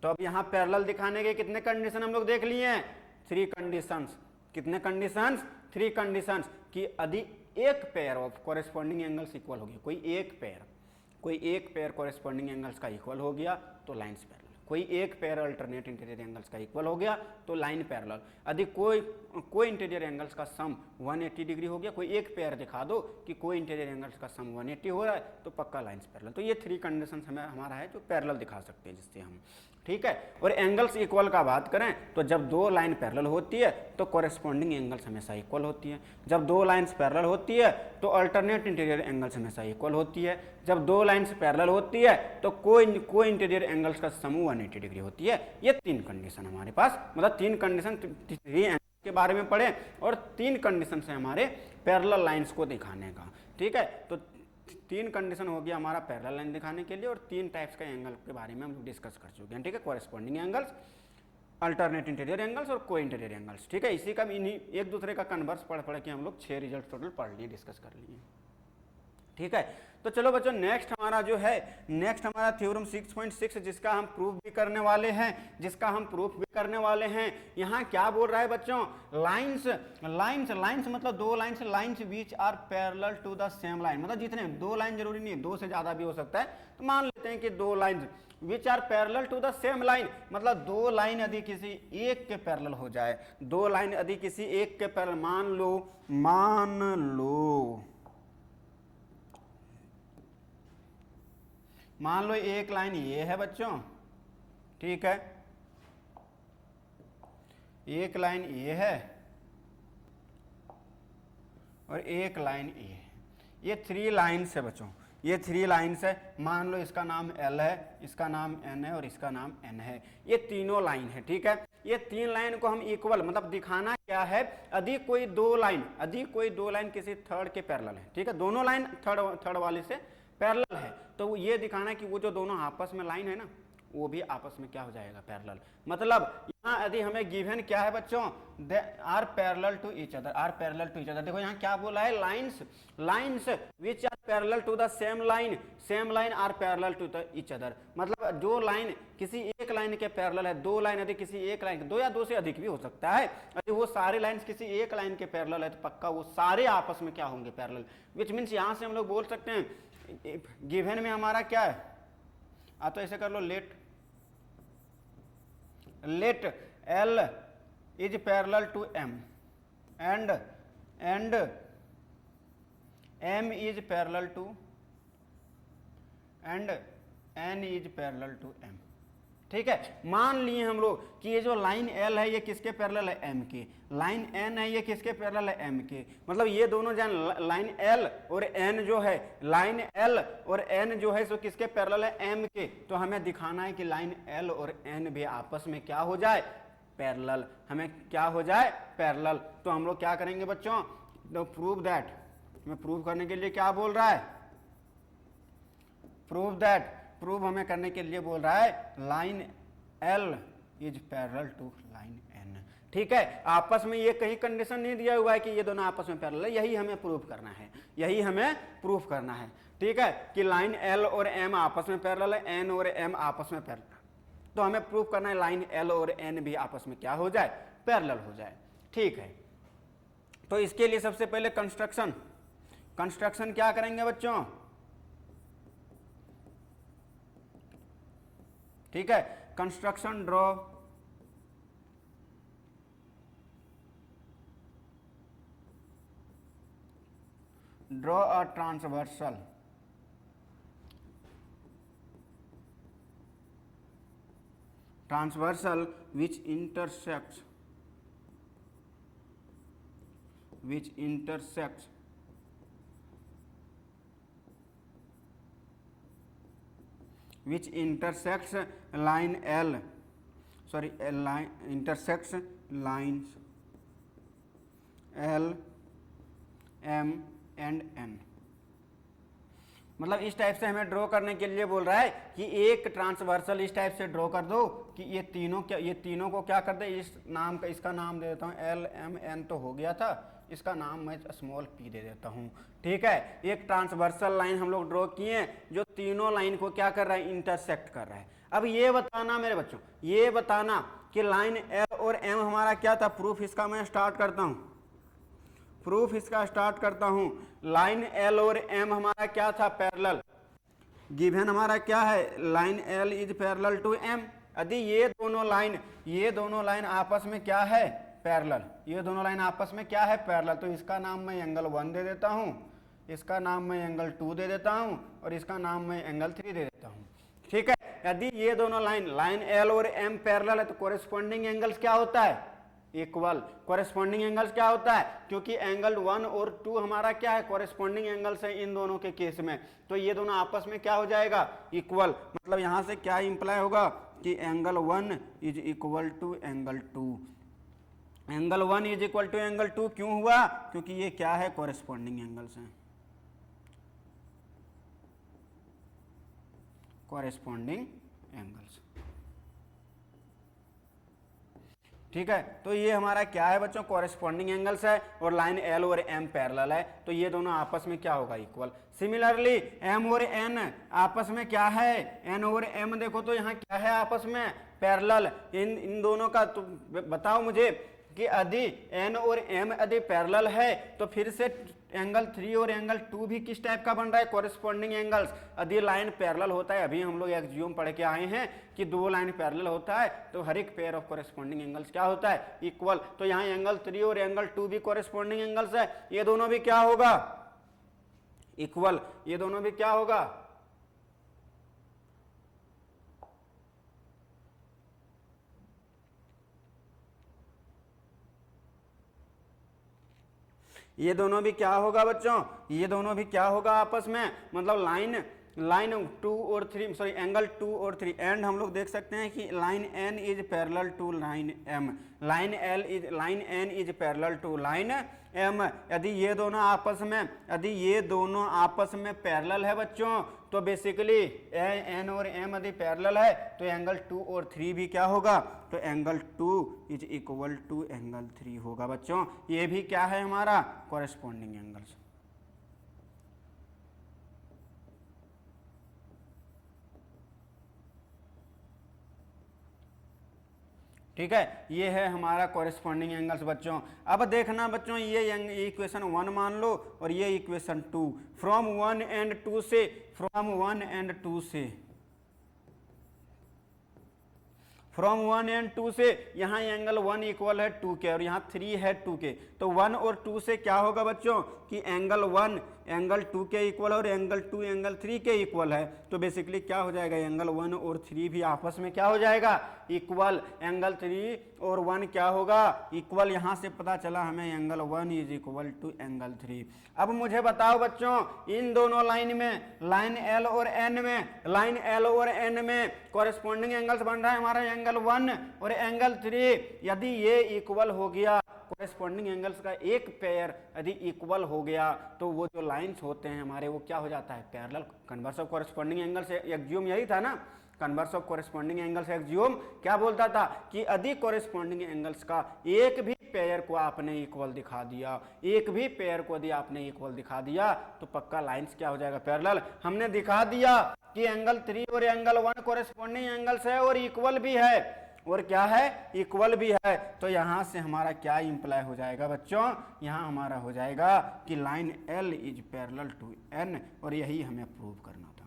तो अब यहाँ पैरेलल दिखाने के कितने कंडीशन हम लोग देख लिए हैं, 3 कंडीशंस। कितने कंडीशंस, 3 कंडीशंस कि यदि एक pair of corresponding angles equal हो गया, कोई एक पेयर कॉरेस्पॉन्डिंग एंगल्स का इक्वल हो गया तो लाइंस पैरेलल, कोई एक पेयर अल्टरनेट इंटीरियर एंगल्स का इक्वल हो गया तो लाइन पैरेलल। यदि कोई इंटीरियर एंगल्स का सम 180 डिग्री हो गया, कोई एक पेयर दिखा दो कि कोई इंटीरियर एंगल्स का सम 180 हो रहा है तो पक्का लाइंस पैरेलल। तो ये 3 कंडीशन हमें हमारा है जो पैरेलल दिखा सकते हैं जिससे हम, ठीक है। और एंगल्स इक्वल का बात करें तो जब 2 लाइन पैरेलल होती है तो कॉरेस्पॉन्डिंग एंगल्स हमेशा इक्वल होती है। जब 2 लाइंस पैरेलल होती है तो अल्टरनेट इंटीरियर एंगल्स हमेशा इक्वल होती है। जब 2 लाइंस पैरेलल होती है तो कोई इंटीरियर एंगल्स का सम 180 डिग्री होती है। ये 3 कंडीशन हमारे पास, मतलब 3 कंडीशन 3 एंगल के बारे में पढ़े और 3 कंडीशन से हमारे पैरेलल लाइंस को दिखाने का, ठीक है। तो 3 कंडीशन हो गया हमारा पैरेलल लाइन दिखाने के लिए, और 3 टाइप्स का एंगल के बारे में हम लोग डिस्कस कर चुके हैं, ठीक है। Corresponding angles, alternate interior angles और को इंटीरियर एंगल्स, ठीक है। इसी का इन्हीं एक दूसरे का कन्वर्स पढ़ के हम लोग 6 रिजल्ट टोटल पढ़ लिए, डिस्कस कर लिए, ठीक है। तो चलो बच्चों नेक्स्ट हमारा जो है, नेक्स्ट हमारा थ्योरम 6.6 जिसका हम प्रूफ भी करने वाले हैं, यहाँ क्या बोल रहा है बच्चों, लाइंस मतलब 2 lines which are parallel to the same line, मतलब जितने 2 लाइन जरूरी नहीं है, 2 से ज्यादा भी हो सकता है, तो मान लेते हैं कि 2 lines which are parallel to the same line, मतलब 2 लाइन यदि किसी एक के पैरेलल हो जाए, 2 लाइन यदि किसी एक के पैरेलल, मान लो एक लाइन ये है बच्चों, ठीक है, एक लाइन ये है और एक लाइन ये है, ये 3 लाइन्स है बच्चों, ये 3 लाइन्स है। मान लो इसका नाम L है, इसका नाम N है और इसका नाम N है, ये तीनों लाइन है, ठीक है। ये 3 लाइन को हम इक्वल, मतलब दिखाना क्या है, यदि कोई 2 लाइन किसी थर्ड के पैरेलल है, ठीक है, दोनों लाइन थर्ड वाले से पैरेलल है, तो ये दिखाना है कि वो जो दोनों आपस में लाइन है ना, वो भी आपस में क्या हो जाएगा, पैरेलल। मतलब यहाँ यदि हमें गिवन क्या है बच्चों, are parallel to each other, देखो यहाँ क्या बोला है, lines which are parallel to the same line are parallel to the each other, मतलब जो लाइन किसी एक लाइन के पैरेलल है, 2 लाइन यदि किसी एक लाइन, 2 या 2 से अधिक भी हो सकता है, यदि वो सारे लाइन्स किसी एक लाइन के पैरेलल है तो पक्का वो सारे आपस में क्या होंगे, पैरेलल। विच मीन्स यहाँ से हम लोग बोल सकते हैं गिवन में हमारा क्या है, तो ऐसे कर लो, let L is parallel to M and M is parallel to and N is parallel to M, ठीक है। मान लिए हम लोग कि ये जो लाइन L है ये किसके पैरेलल है, M के, लाइन N है ये किसके पैरेलल है, M के, मतलब ये दोनों जान लाइन L और N जो है, लाइन L और N जो है सो किसके पैरेलल है, M के। तो हमें दिखाना है कि लाइन L और N भी आपस में क्या हो जाए, पैरेलल, हमें क्या हो जाए, पैरेलल। तो हम लोग क्या करेंगे बच्चों, तो प्रूव दैट, हमें प्रूव करने के लिए क्या बोल रहा है, प्रूव हमें करने के लिए बोल रहा है line L is parallel to line N, ठीक है, आपस में ये कहीं कंडीशन नहीं दिया हुआ है कि ये दोनों आपस में पैरेलल है, यही हमें प्रूफ करना है, यही हमें प्रूफ करना है। ठीक है, कि लाइन एल और एम आपस में पैरेलल है, एन और एम आपस में पैरेलल, तो हमें प्रूफ करना है लाइन एल और एन भी आपस में क्या हो जाए, पैरेलल हो जाए। ठीक है, तो इसके लिए सबसे पहले कंस्ट्रक्शन क्या करेंगे बच्चों, ठीक है, construction draw a transversal which intersects line L, sorry, line intersects lines L, M and N। मतलब इस टाइप से हमें ड्रॉ करने के लिए बोल रहा है कि एक ट्रांसवर्सल इस टाइप से ड्रॉ कर दो कि ये तीनों को क्या कर दे, इसका नाम दे देता हूँ L M N, तो हो गया था, इसका नाम मैं स्मॉल p दे देता हूँ। ठीक है, एक ट्रांसवर्सल लाइन हम लोग ड्रॉ किए जो तीनों लाइन को क्या कर रहा है, इंटरसेक्ट कर रहा है। अब ये बताना मेरे बच्चों, ये बताना कि लाइन L और M हमारा क्या था, प्रूफ इसका मैं स्टार्ट करता हूँ, प्रूफ इसका स्टार्ट करता हूं। लाइन एल और एम हमारा क्या था, पैरेलल, गिवन हमारा क्या है, line L is parallel to M. यदि ये दोनों लाइन आपस में क्या है, पैरेलल, ये दोनों लाइन आपस में क्या है, पैरेलल, तो इसका नाम मैं एंगल 1 दे देता हूं, इसका नाम मैं एंगल 2 दे देता हूं, और इसका नाम मैं एंगल 3 दे देता हूं। ठीक है, यदि ये दोनों लाइन एल और एम पैरेलल है तो कोरेस्पॉन्डिंग एंगल्स क्या होता है, इक्वल। कोरेस्पॉन्डिंग एंगल्स क्या होता है, क्योंकि एंगल 1 और 2 हमारा क्या है, कोरेस्पॉन्डिंग एंगल्स है इन दोनों के केस में, तो ये दोनों आपस में क्या हो जाएगा, इक्वल। मतलब यहां से क्या इंप्लाई होगा कि angle 1 is equal to angle 2। Angle 1 is equal to angle 2 क्यों हुआ, क्योंकि ये क्या है, कोरेस्पॉन्डिंग एंगल्स हैं, कोरेस्पॉन्डिंग एंगल्स। ठीक है, तो ये हमारा क्या है बच्चों, कोरेस्पॉन्डिंग एंगल्स है, और लाइन एल और एम पैरेलल है, तो ये दोनों आपस में क्या होगा, इक्वल। सिमिलरली एम और एन आपस में क्या है, एन और एम देखो तो यहाँ क्या है, आपस में पैरेलल। इन दोनों का तो बताओ मुझे कि यदि एन और एम यदि पैरेलल है तो फिर से एंगल 3 और एंगल 2 भी किस टाइप का बन रहा है, कोरेस्पॉन्डिंग एंगल्स। यदि लाइन पैरेलल होता है, अभी हम लोग एक्सियोम पढ़ के आए हैं कि 2 लाइन पैरेलल होता है तो हर एक पेयर ऑफ कोरेस्पॉन्डिंग एंगल्स क्या होता है, इक्वल। तो यहाँ एंगल 3 और एंगल 2 भी कोरेस्पॉन्डिंग एंगल्स है, ये दोनों भी क्या होगा, इक्वल, ये दोनों भी क्या होगा, ये दोनों भी क्या होगा बच्चों, ये दोनों भी क्या होगा आपस में, मतलब लाइन 2 और 3, सॉरी एंगल 2 और 3, एंड हम लोग देख सकते हैं कि line N is parallel to line M, line N is parallel to line M. यदि ये दोनों आपस में पैरेलल है बच्चों, तो बेसिकली एन और एम यदि पैरेलल है तो एंगल 2 और 3 भी क्या होगा, तो angle 2 is equal to angle 3 होगा बच्चों। ये भी क्या है हमारा, कोरेस्पॉन्डिंग एंगल्स। ठीक है, ये है हमारा कोरेस्पॉन्डिंग एंगल्स बच्चों। अब देखना बच्चों, ये इक्वेशन 1 मान लो और ये इक्वेशन 2, फ्रॉम 1 एंड 2 से यहाँ एंगल 1 इक्वल है 2 के और यहाँ 3 है 2 के, तो 1 और 2 से क्या होगा बच्चों कि एंगल 1 एंगल 2 के इक्वल और एंगल 2 एंगल 3 के इक्वल है, तो बेसिकली क्या हो जाएगा, एंगल 1 और 3 भी आपस में क्या हो जाएगा, इक्वल। एंगल 3 और 1 क्या होगा, इक्वल। यहाँ से पता चला हमें angle 1 is equal to angle 3। अब मुझे बताओ बच्चों, इन दोनों लाइन में, लाइन एल और एन में कॉरेस्पॉन्डिंग एंगल्स बन रहा है हमारा एंगल 1 और एंगल 3। यदि ये इक्वल हो गया, कॉरेस्पॉन्डिंग एंगल्स का एक पेयर यदि इक्वल हो गया, तो वो जो लाइंस होते हैं हमारे वो क्या हो जाता है, parallel. Converse of corresponding angles axiom यही था ना converse of corresponding angles axiom क्या बोलता था कि अधिक कोरिस्पॉन्डिंग एंगल्स का एक भी पेयर को आपने इक्वल दिखा दिया, एक भी पेयर को यदि आपने इक्वल दिखा दिया तो पक्का लाइंस क्या हो जाएगा, पैरेलल। हमने दिखा दिया कि एंगल 3 और एंगल 1 कोरिस्पॉन्डिंग एंगल्स है और इक्वल भी है, और क्या है, इक्वल भी है। तो यहां से हमारा क्या इंप्लाई हो जाएगा बच्चों, यहां हमारा हो जाएगा कि line L is parallel to N, और यही हमें प्रूव करना था।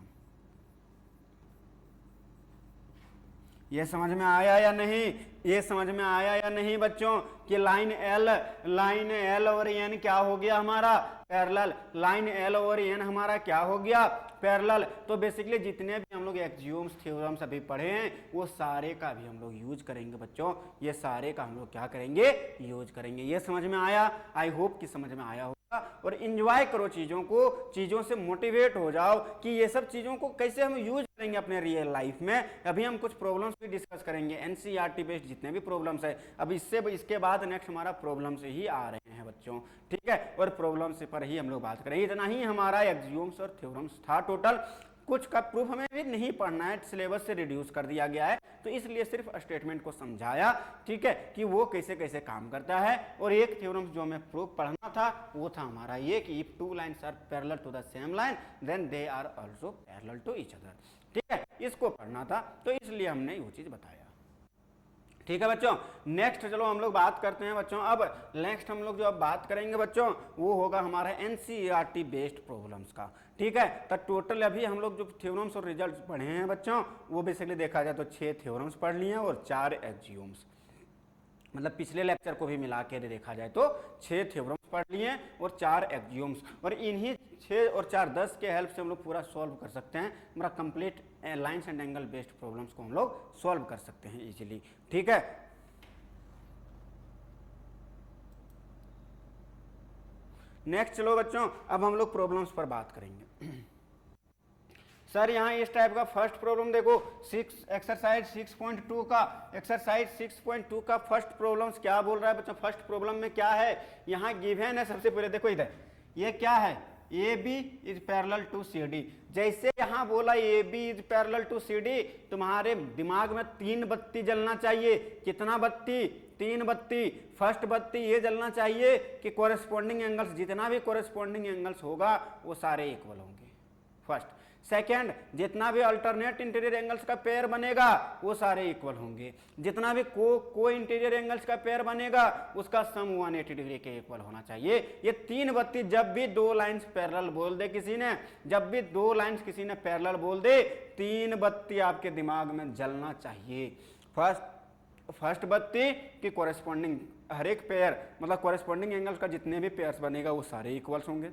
ये समझ में आया या नहीं, ये समझ में आया या नहीं बच्चों कि लाइन L और N क्या हो गया हमारा, पैरेलल। लाइन L और N हमारा क्या हो गया, पैरेलल। तो बेसिकली जितने भी हम लोग एक्सियोम्स थ्योरम्स अभी पढ़े हैं वो सारे का भी हम लोग यूज करेंगे बच्चों, ये सारे का हम लोग क्या करेंगे, यूज करेंगे। ये समझ में आया, आई होप कि समझ में आया होगा। और इंजॉय करो चीजों को, चीजों से मोटिवेट हो जाओ कि ये सब चीजों को कैसे हम यूज करेंगे अपने रियल लाइफ में। अभी हम कुछ प्रॉब्लम्स भी डिस्कस करेंगे, एनसीईआरटी बेस्ड जितने भी प्रॉब्लम्स है। अब इसके बाद नेक्स्ट हमारा प्रॉब्लम से ही आ रहे हैं बच्चों, ठीक है, और प्रॉब्लम से पर ही हम लोग बात करेंगे। इतना ही हमारा एक्सियोम्स और थ्योरम्स था टोटल। कुछ का प्रूफ हमें भी नहीं पढ़ना है, सिलेबस से रिड्यूस कर दिया गया है, तो इसलिए सिर्फ स्टेटमेंट को समझाया, ठीक है, कि वो कैसे कैसे काम करता है। और एक थ्योरम जो हमें प्रूफ पढ़ना था वो था हमारा ये कि if two lines are parallel to the same line then they are also parallel to each other, ठीक है, इसको पढ़ना था, तो इसलिए हमने वो चीज बताया। ठीक है बच्चों, नेक्स्ट चलो हम लोग बात करते हैं बच्चों। अब नेक्स्ट हम लोग जो अब बात करेंगे बच्चों वो होगा हमारा एनसीईआरटी बेस्ड प्रॉब्लम्स का, ठीक है। तो टोटल अभी हम लोग जो थ्योरम्स और रिजल्ट्स पढ़े हैं बच्चों वो बेसिकली देखा जाए तो 6 थ्योरम्स पढ़ लिए हैं और 4 एक्सियोम्स, मतलब पिछले लेक्चर को भी मिला के देखा जाए तो 6 थ्योरम्स पढ़ लिए और 4 एक्सियोम्स, और इन्हीं 6 और 4 10 के हेल्प से हम लोग पूरा सॉल्व कर सकते हैं, हमारा complete lines and angle based problems को हम लोग सॉल्व कर सकते हैं इजीली, ठीक है। नेक्स्ट चलो बच्चों अब हम लोग प्रॉब्लम्स पर बात करेंगे। सर यहाँ इस टाइप का फर्स्ट प्रॉब्लम देखो, एक्सरसाइज 6.2 का, एक्सरसाइज 6.2 का फर्स्ट प्रॉब्लम्स क्या बोल रहा है बच्चों। फर्स्ट प्रॉब्लम में क्या है, यहाँ गिवन है, सबसे पहले देखो इधर ये क्या है, A B is parallel to C D. जैसे यहाँ बोला A B is parallel to C D, तुम्हारे दिमाग में 3 बत्ती जलना चाहिए। कितना बत्ती, 3 बत्ती। फर्स्ट बत्ती ये जलना चाहिए कि कोरेस्पॉन्डिंग एंगल्स, जितना भी कोरेस्पॉन्डिंग एंगल्स होगा वो सारे इक्वल होंगे, फर्स्ट। सेकेंड, जितना भी अल्टरनेट इंटीरियर एंगल्स का पेयर बनेगा वो सारे इक्वल होंगे। जितना भी को इंटीरियर एंगल्स का पेयर बनेगा उसका सम 180 डिग्री के इक्वल होना चाहिए। ये 3 बत्ती, जब भी 2 लाइंस पैरेलल बोल दे किसी ने, जब भी 2 लाइंस किसी ने पैरेलल बोल दे, 3 बत्ती आपके दिमाग में जलना चाहिए। फर्स्ट बत्ती की कोरेस्पॉन्डिंग हर एक पेयर, मतलब कोरेस्पॉन्डिंग एंगल्स का जितने भी पेयर्स बनेगा वो सारे इक्वल्स होंगे,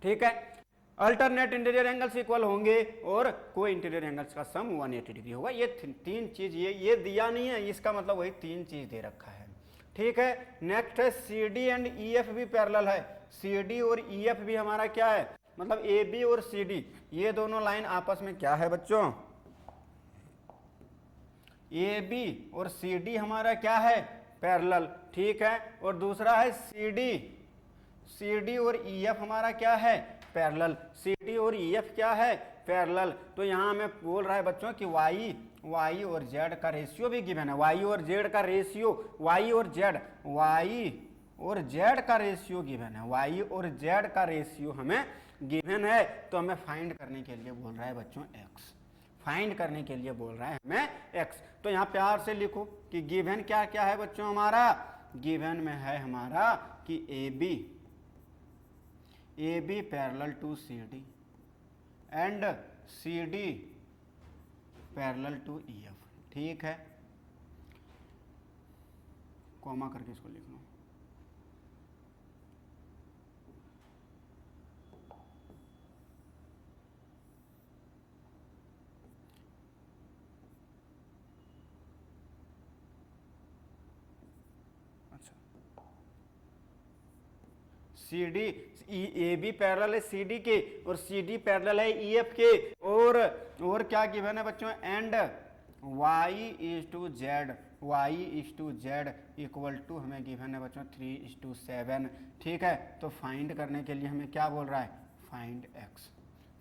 ठीक है। अल्टरनेट इंटीरियर एंगल्स इक्वल होंगे और को इंटीरियर एंगल्स का सम 180 डिग्री होगा। ये 3 चीज, ये दिया नहीं है, इसका मतलब वही 3 चीज दे रखा है, ठीक है। नेक्स्ट है C D and E F भी पैरेलल है। सी डी और ई एफ भी हमारा क्या है, मतलब ए बी और सी डी, ये दोनों लाइन आपस में क्या है बच्चों, ए बी और सी डी हमारा क्या है, पैरेलल, ठीक है। और दूसरा है सी डी और ई एफ हमारा क्या है, पैरेलल। सी डी और ई एफ क्या है, पैरेलल। तो यहाँ हमें बोल रहा है बच्चों कि वाई और जेड का रेशियो भी गिवन है, वाई और जेड का रेशियो, वाई और जेड का रेशियो गिवन है, वाई और जेड का रेशियो हमें गिवन है। तो हमें फाइंड करने के लिए बोल रहा है बच्चों एक्स, फाइंड करने के लिए बोल रहा है हमें एक्स। तो यहाँ प्यार से लिखो कि गिवन क्या क्या है बच्चों, हमारा गिवन में है हमारा कि A B parallel to C D and C D parallel to E F, ठीक है। कॉमा करके इसको लिख लो। C D, A B parallel है सी डी के और सी डी पैरेलल है ई एफ के, और क्या गिवन है बच्चों, and Y is to Z equal to हमें गिवन है बच्चों 3:7, ठीक है। तो फाइंड करने के लिए हमें क्या बोल रहा है, फाइंड एक्स।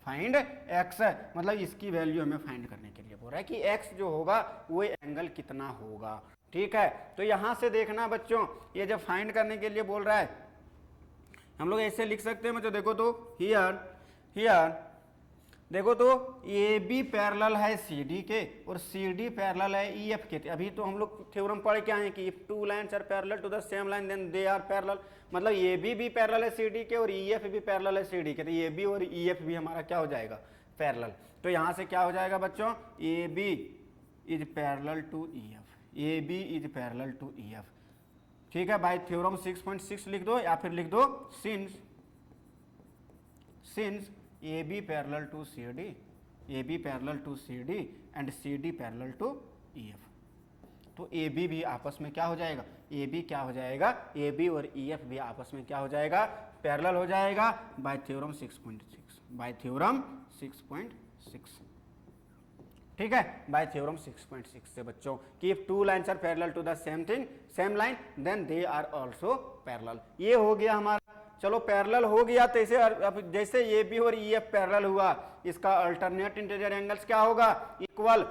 फाइंड एक्स, मतलब इसकी वैल्यू हमें फाइंड करने के लिए बोल रहा है कि एक्स जो होगा वो एंगल कितना होगा। ठीक है, तो यहां से देखना बच्चों, ये जब फाइंड करने के लिए बोल रहा है हम लोग ऐसे लिख सकते हैं बच्चों, देखो तो हियर देखो तो ए बी पैरेलल है सी डी के और सी डी पैरेलल है ई एफ के। अभी तो हम लोग थ्योरम पढ़ के आए हैं कि if two lines are parallel to the same line then they are parallel, मतलब ए बी भी पैरेलल है सी डी के और ई एफ भी पैरेलल है सी डी के, तो ए बी और ई एफ भी हमारा क्या हो जाएगा, पैरेलल। तो यहाँ से क्या हो जाएगा बच्चों, A B is parallel to E F, A B is parallel to E F. ठीक है, बाय थ्योरम 6.6 लिख दो या फिर लिख दो since A B parallel to C D, A B parallel to C D and C D parallel to E F, तो A B भी आपस में क्या हो जाएगा, ए बी क्या हो जाएगा, ए बी और ई एफ भी आपस में क्या हो जाएगा, पैरेलल हो जाएगा बाय थ्योरम 6.6, बाय थ्योरम 6.6। ठीक है, बाय थ्योरम 6.6 से बच्चों कि if two lines are parallel to the same thing same line then they are also parallel. ये हो गया हमारा, चलो पैरेलल हो गया, तो इसे अब जैसे ए बी और ई एफ पैरेलल हुआ, इसका अल्टरनेट इंटीरियर एंगल्स क्या होगा, इक्वल।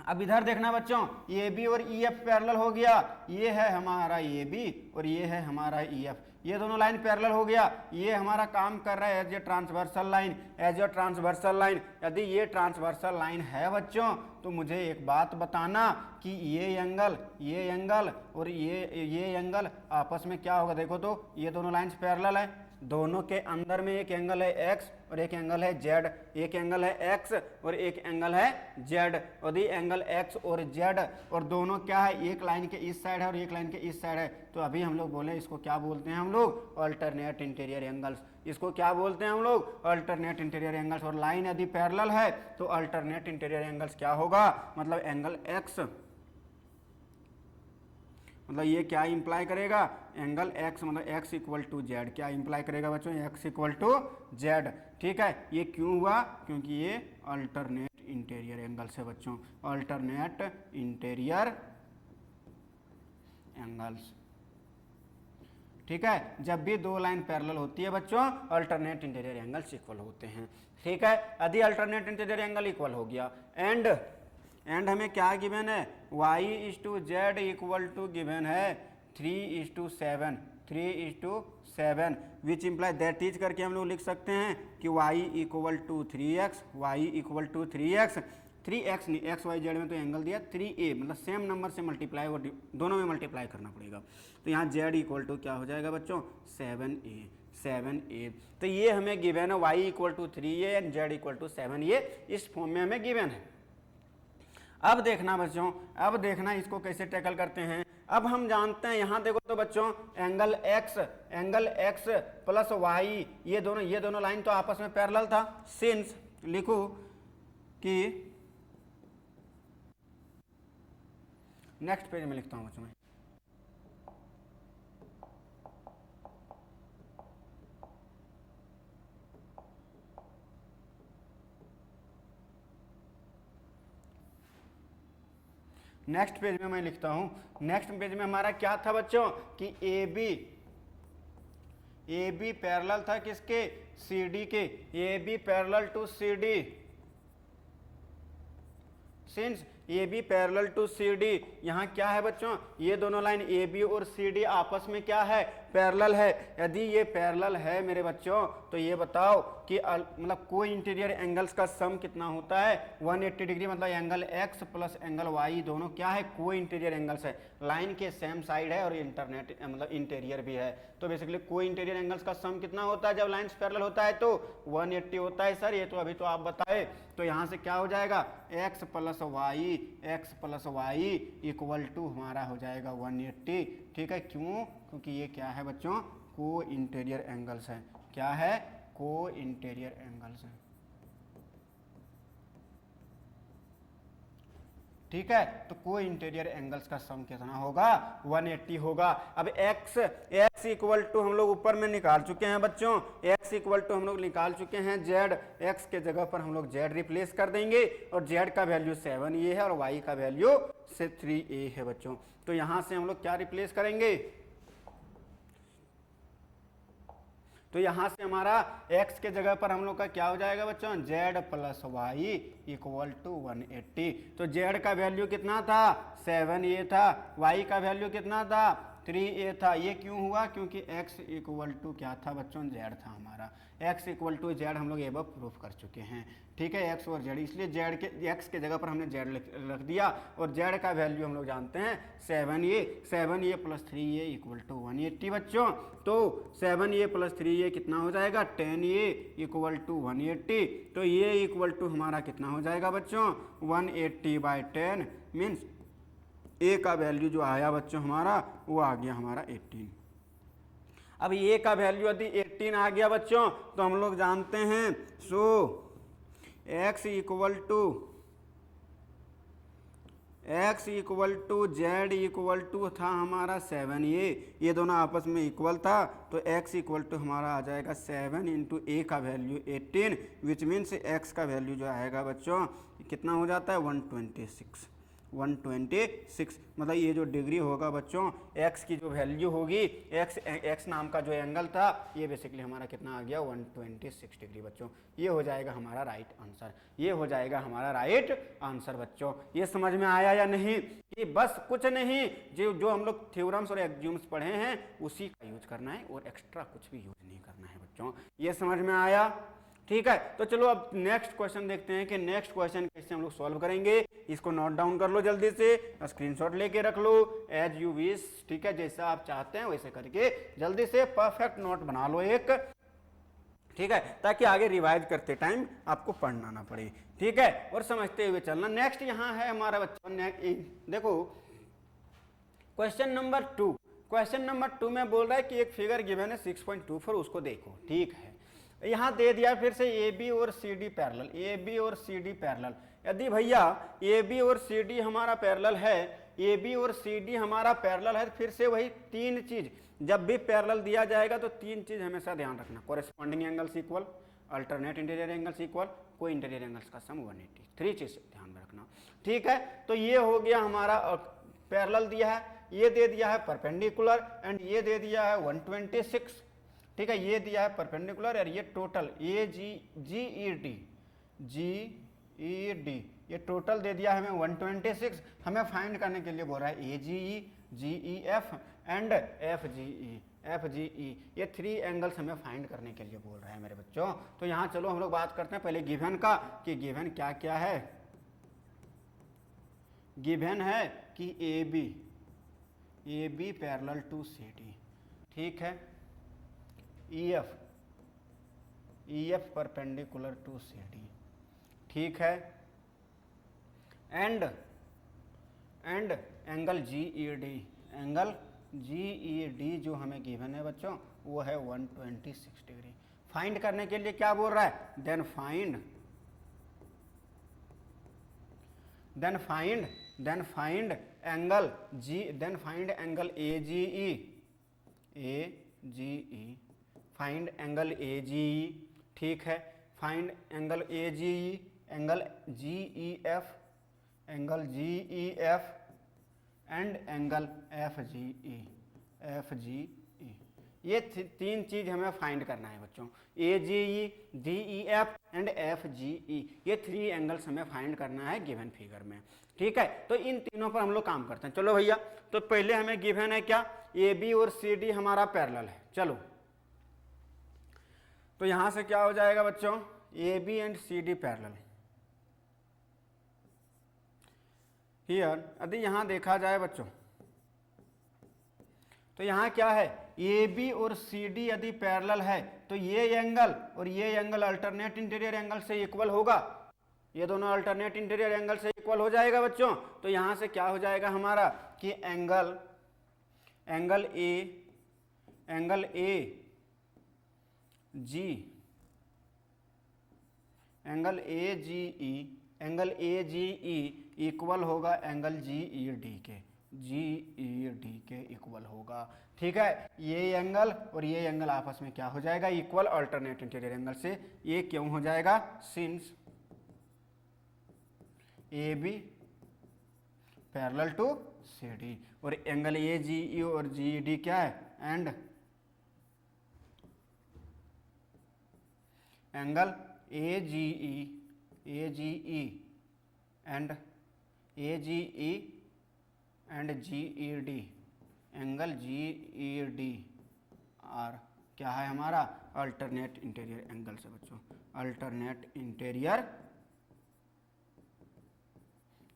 अब इधर देखना बच्चों, ए बी और ई एफ पैरेलल हो गया, ये है हमारा ए बी और ये है हमारा ई एफ, ये दोनों लाइन पैरेलल हो गया, ये हमारा काम कर रहा है as a transversal line, as a transversal line. यदि ये ट्रांसवर्सल लाइन है बच्चों तो मुझे एक बात बताना कि ये एंगल और ये एंगल आपस में क्या होगा। देखो तो ये दोनों लाइन्स पैरेलल है, दोनों के अंदर में एक एंगल है एक्स और एक एंगल है जेड, एक एंगल है एक्स और एक एंगल है जेड, और ये एंगल एक्स और जेड और दोनों क्या है, एक लाइन के इस साइड है और एक लाइन के इस साइड है। तो अभी हम लोग बोले इसको क्या बोलते हैं हम लोग, अल्टरनेट इंटीरियर एंगल्स। इसको क्या बोलते हैं हम लोग, अल्टरनेट इंटीरियर एंगल्स। और लाइन यदि पैरेलल है तो अल्टरनेट इंटीरियर एंगल्स क्या होगा, मतलब एंगल एक्स, मतलब ये क्या इंप्लाई करेगा, एंगल एक्स, मतलब एक्स इक्वल टू जेड, क्या इंप्लाई करेगा बच्चों, एक्स इक्वल टू जेड। ठीक है, ये क्यों हुआ, क्योंकि ये अल्टरनेट इंटीरियर एंगल्स है बच्चों, अल्टरनेट इंटीरियर एंगल्स। ठीक है, जब भी दो लाइन पैरेलल होती है बच्चों अल्टरनेट इंटीरियर एंगल्स इक्वल होते हैं। ठीक है, यदि अल्टरनेट इंटीरियर एंगल इक्वल हो गया एंड हमें क्या गिवन है, y is to Z equal to given है 3:7 विच इम्प्लाई दैट इज करके हम लोग लिख सकते हैं कि y equal to 3x, y equal to 3x, 3x नहीं, एक्स वाई जेड में तो एंगल दिया 3a, मतलब सेम नंबर से मल्टीप्लाई और दोनों में मल्टीप्लाई करना पड़ेगा। तो यहाँ z इक्वल टू क्या हो जाएगा बच्चों, 7a। तो ये हमें गिवन है y equal to 3a and z equal to 7a, इस फॉर्म में हमें गिवन है। अब देखना बच्चों, अब देखना इसको कैसे टैकल करते हैं। अब हम जानते हैं, यहाँ देखो तो बच्चों एंगल x प्लस y, ये दोनों लाइन तो आपस में पैरेलल था। सिंस लिखो कि नेक्स्ट पेज में लिखता हूँ बच्चों मैं, नेक्स्ट पेज में मैं लिखता हूं, नेक्स्ट पेज में हमारा क्या था बच्चों कि ए बी पैरेलल था किसके, सी डी के, A B parallel to C D, since A B parallel to C D. यहाँ क्या है बच्चों, ये दोनों लाइन ए बी और सी डी आपस में क्या है, पैरेलल है। यदि ये पैरेलल है मेरे बच्चों तो ये बताओ कि मतलब कोई इंटीरियर एंगल्स का सम कितना होता है, 180 डिग्री, मतलब angle X plus angle Y दोनों क्या है, कोई इंटीरियर एंगल्स है, लाइन के सेम साइड है और इंटरनेट मतलब इंटीरियर भी है। तो बेसिकली कोई इंटीरियर एंगल्स का सम कितना होता है जब लाइन्स पैरेलल होता है, तो 180 होता है सर, ये तो अभी तो आप बताए। तो यहाँ से क्या हो जाएगा, X plus Y equal to हमारा हो जाएगा 180। ठीक है, क्यों, क्योंकि ये क्या है बच्चों, को इंटीरियर एंगल्स है। क्या है, को इंटीरियर एंगल्स है। ठीक है, तो को इंटीरियर एंगल्स का सम कितना होगा, 180 होगा। अब x इक्वल टू हम लोग ऊपर में निकाल चुके हैं बच्चों, x इक्वल टू हम लोग निकाल चुके हैं z, x के जगह पर हम लोग z रिप्लेस कर देंगे और z का वैल्यू 7a है और y का वैल्यू 3a है बच्चों। तो यहां से हम लोग क्या रिप्लेस करेंगे, तो यहाँ से हमारा x के जगह पर हम लोग का क्या हो जाएगा बच्चों, z plus Y equal to 180। तो z का वैल्यू कितना था, 7a था, y का वैल्यू कितना था, 3a था। ये क्यों हुआ, क्योंकि x इक्वल टू क्या था बच्चों, z था हमारा। x इक्वल टू z हम लोग एबव प्रूफ कर चुके हैं, ठीक है, x और z, इसलिए z के x के जगह पर हमने z रख दिया और z का वैल्यू हम लोग जानते हैं 7a plus 3a equal to 180 बच्चों। तो 7a प्लस 3a कितना हो जाएगा, 10a इक्वल टू 180। तो ये इक्वल टू हमारा कितना हो जाएगा बच्चों, 180/10 मीन्स a का वैल्यू जो आया बच्चों हमारा वो आ गया हमारा 18। अब a का वैल्यू यदि 18 आ गया बच्चों तो हम लोग जानते हैं so x equal to z equal to था हमारा 7a, ये दोनों आपस में इक्वल था तो x इक्वल टू हमारा आ जाएगा 7 इंटू a का वैल्यू 18 विच मीन्स x का वैल्यू जो आएगा बच्चों कितना हो जाता है 126, मतलब ये जो डिग्री होगा बच्चों x की जो वैल्यू होगी, x नाम का जो एंगल था ये बेसिकली हमारा कितना आ गया 126 डिग्री बच्चों। ये हो जाएगा हमारा राइट आंसर, ये हो जाएगा हमारा राइट आंसर बच्चों। ये समझ में आया या नहीं, कि बस कुछ नहीं, जो हम लोग थ्योरम्स और एक्सियोम्स पढ़े हैं उसी का यूज करना है और एक्स्ट्रा कुछ भी यूज नहीं करना है बच्चों। ये समझ में आया, ठीक है। तो चलो अब नेक्स्ट क्वेश्चन देखते हैं कि नेक्स्ट क्वेश्चन कैसे हम लोग सॉल्व करेंगे। इसको नोट डाउन कर लो जल्दी से, स्क्रीनशॉट लेके रख लो एज यू विश, ठीक है, जैसा आप चाहते हैं वैसे करके जल्दी से परफेक्ट नोट बना लो एक, ठीक है, ताकि आगे रिवाइज करते टाइम आपको पढ़ना ना पड़े, ठीक है, और समझते हुए चलना। नेक्स्ट यहाँ है हमारा बच्चों, देखो क्वेश्चन नंबर 2। क्वेश्चन नंबर 2 में बोल रहा है कि एक फिगर गिवन है 6.24, उसको देखो, ठीक है। यहाँ दे दिया फिर से AB और CD पैरेलल, AB और CD पैरेलल। यदि भैया AB और CD हमारा पैरेलल है, AB और CD हमारा पैरेलल है, फिर से वही तीन चीज, जब भी पैरेलल दिया जाएगा तो तीन चीज हमेशा ध्यान रखना, corresponding angles equal, alternate interior angles equal, को इंटीरियर एंगल्स का सम 180, थ्री चीज ध्यान में रखना, ठीक है। तो ये हो गया हमारा पैरेलल दिया है, ये दे दिया है परपेंडिकुलर एंड ये दे दिया है 126, ठीक है, ये दिया है परपेंडिकुलर और ये टोटल GED, ये टोटल दे दिया है हमें 126। हमें फाइंड करने के लिए बोल रहा है AGE, GEF एंड FGE, ये थ्री एंगल्स हमें फाइंड करने के लिए बोल रहा है मेरे बच्चों। तो यहाँ चलो हम लोग बात करते हैं पहले गिवन का, कि गिवन क्या क्या है। गिवन है कि AB पैरेलल टू CD, ठीक है, EF परपेंडिकुलर टू CD, ठीक है, एंड एंगल GED जो हमें गिवन है बच्चों वो है 126 डिग्री। फाइंड करने के लिए क्या बोल रहा है, then find angle AGE, find angle AGE, ठीक है, find angle AGE, angle GEF and angle FGE, ये तीन चीज हमें फाइंड करना है बच्चों, AGE, GEF एंड FGE, ये थ्री एंगल्स हमें फाइंड करना है गिवन फिगर में, ठीक है। तो इन तीनों पर हम लोग काम करते हैं। चलो भैया, तो पहले हमें गिवन है क्या, AB और CD हमारा पैरेलल है। चलो तो यहां से क्या हो जाएगा बच्चों, AB and CD parallel. Here यदि यहां देखा जाए बच्चों तो यहां क्या है, AB और CD यदि पैरेलल है तो ये एंगल और ये एंगल अल्टरनेट इंटीरियर एंगल से इक्वल होगा, ये दोनों अल्टरनेट इंटीरियर एंगल से इक्वल हो जाएगा बच्चों। तो यहां से क्या हो जाएगा हमारा कि एंगल AGE इक्वल होगा एंगल GED के इक्वल होगा, ठीक है। ये एंगल और ये एंगल आपस में क्या हो जाएगा, इक्वल अल्टरनेट इंटीरियर एंगल से। ये क्यों हो जाएगा, since AB parallel to CD और एंगल AGE और GED क्या है, angle A G E and G E D, angle G E D are क्या है हमारा अल्टरनेट इंटीरियर एंगल से बच्चों, अल्टरनेट इंटीरियर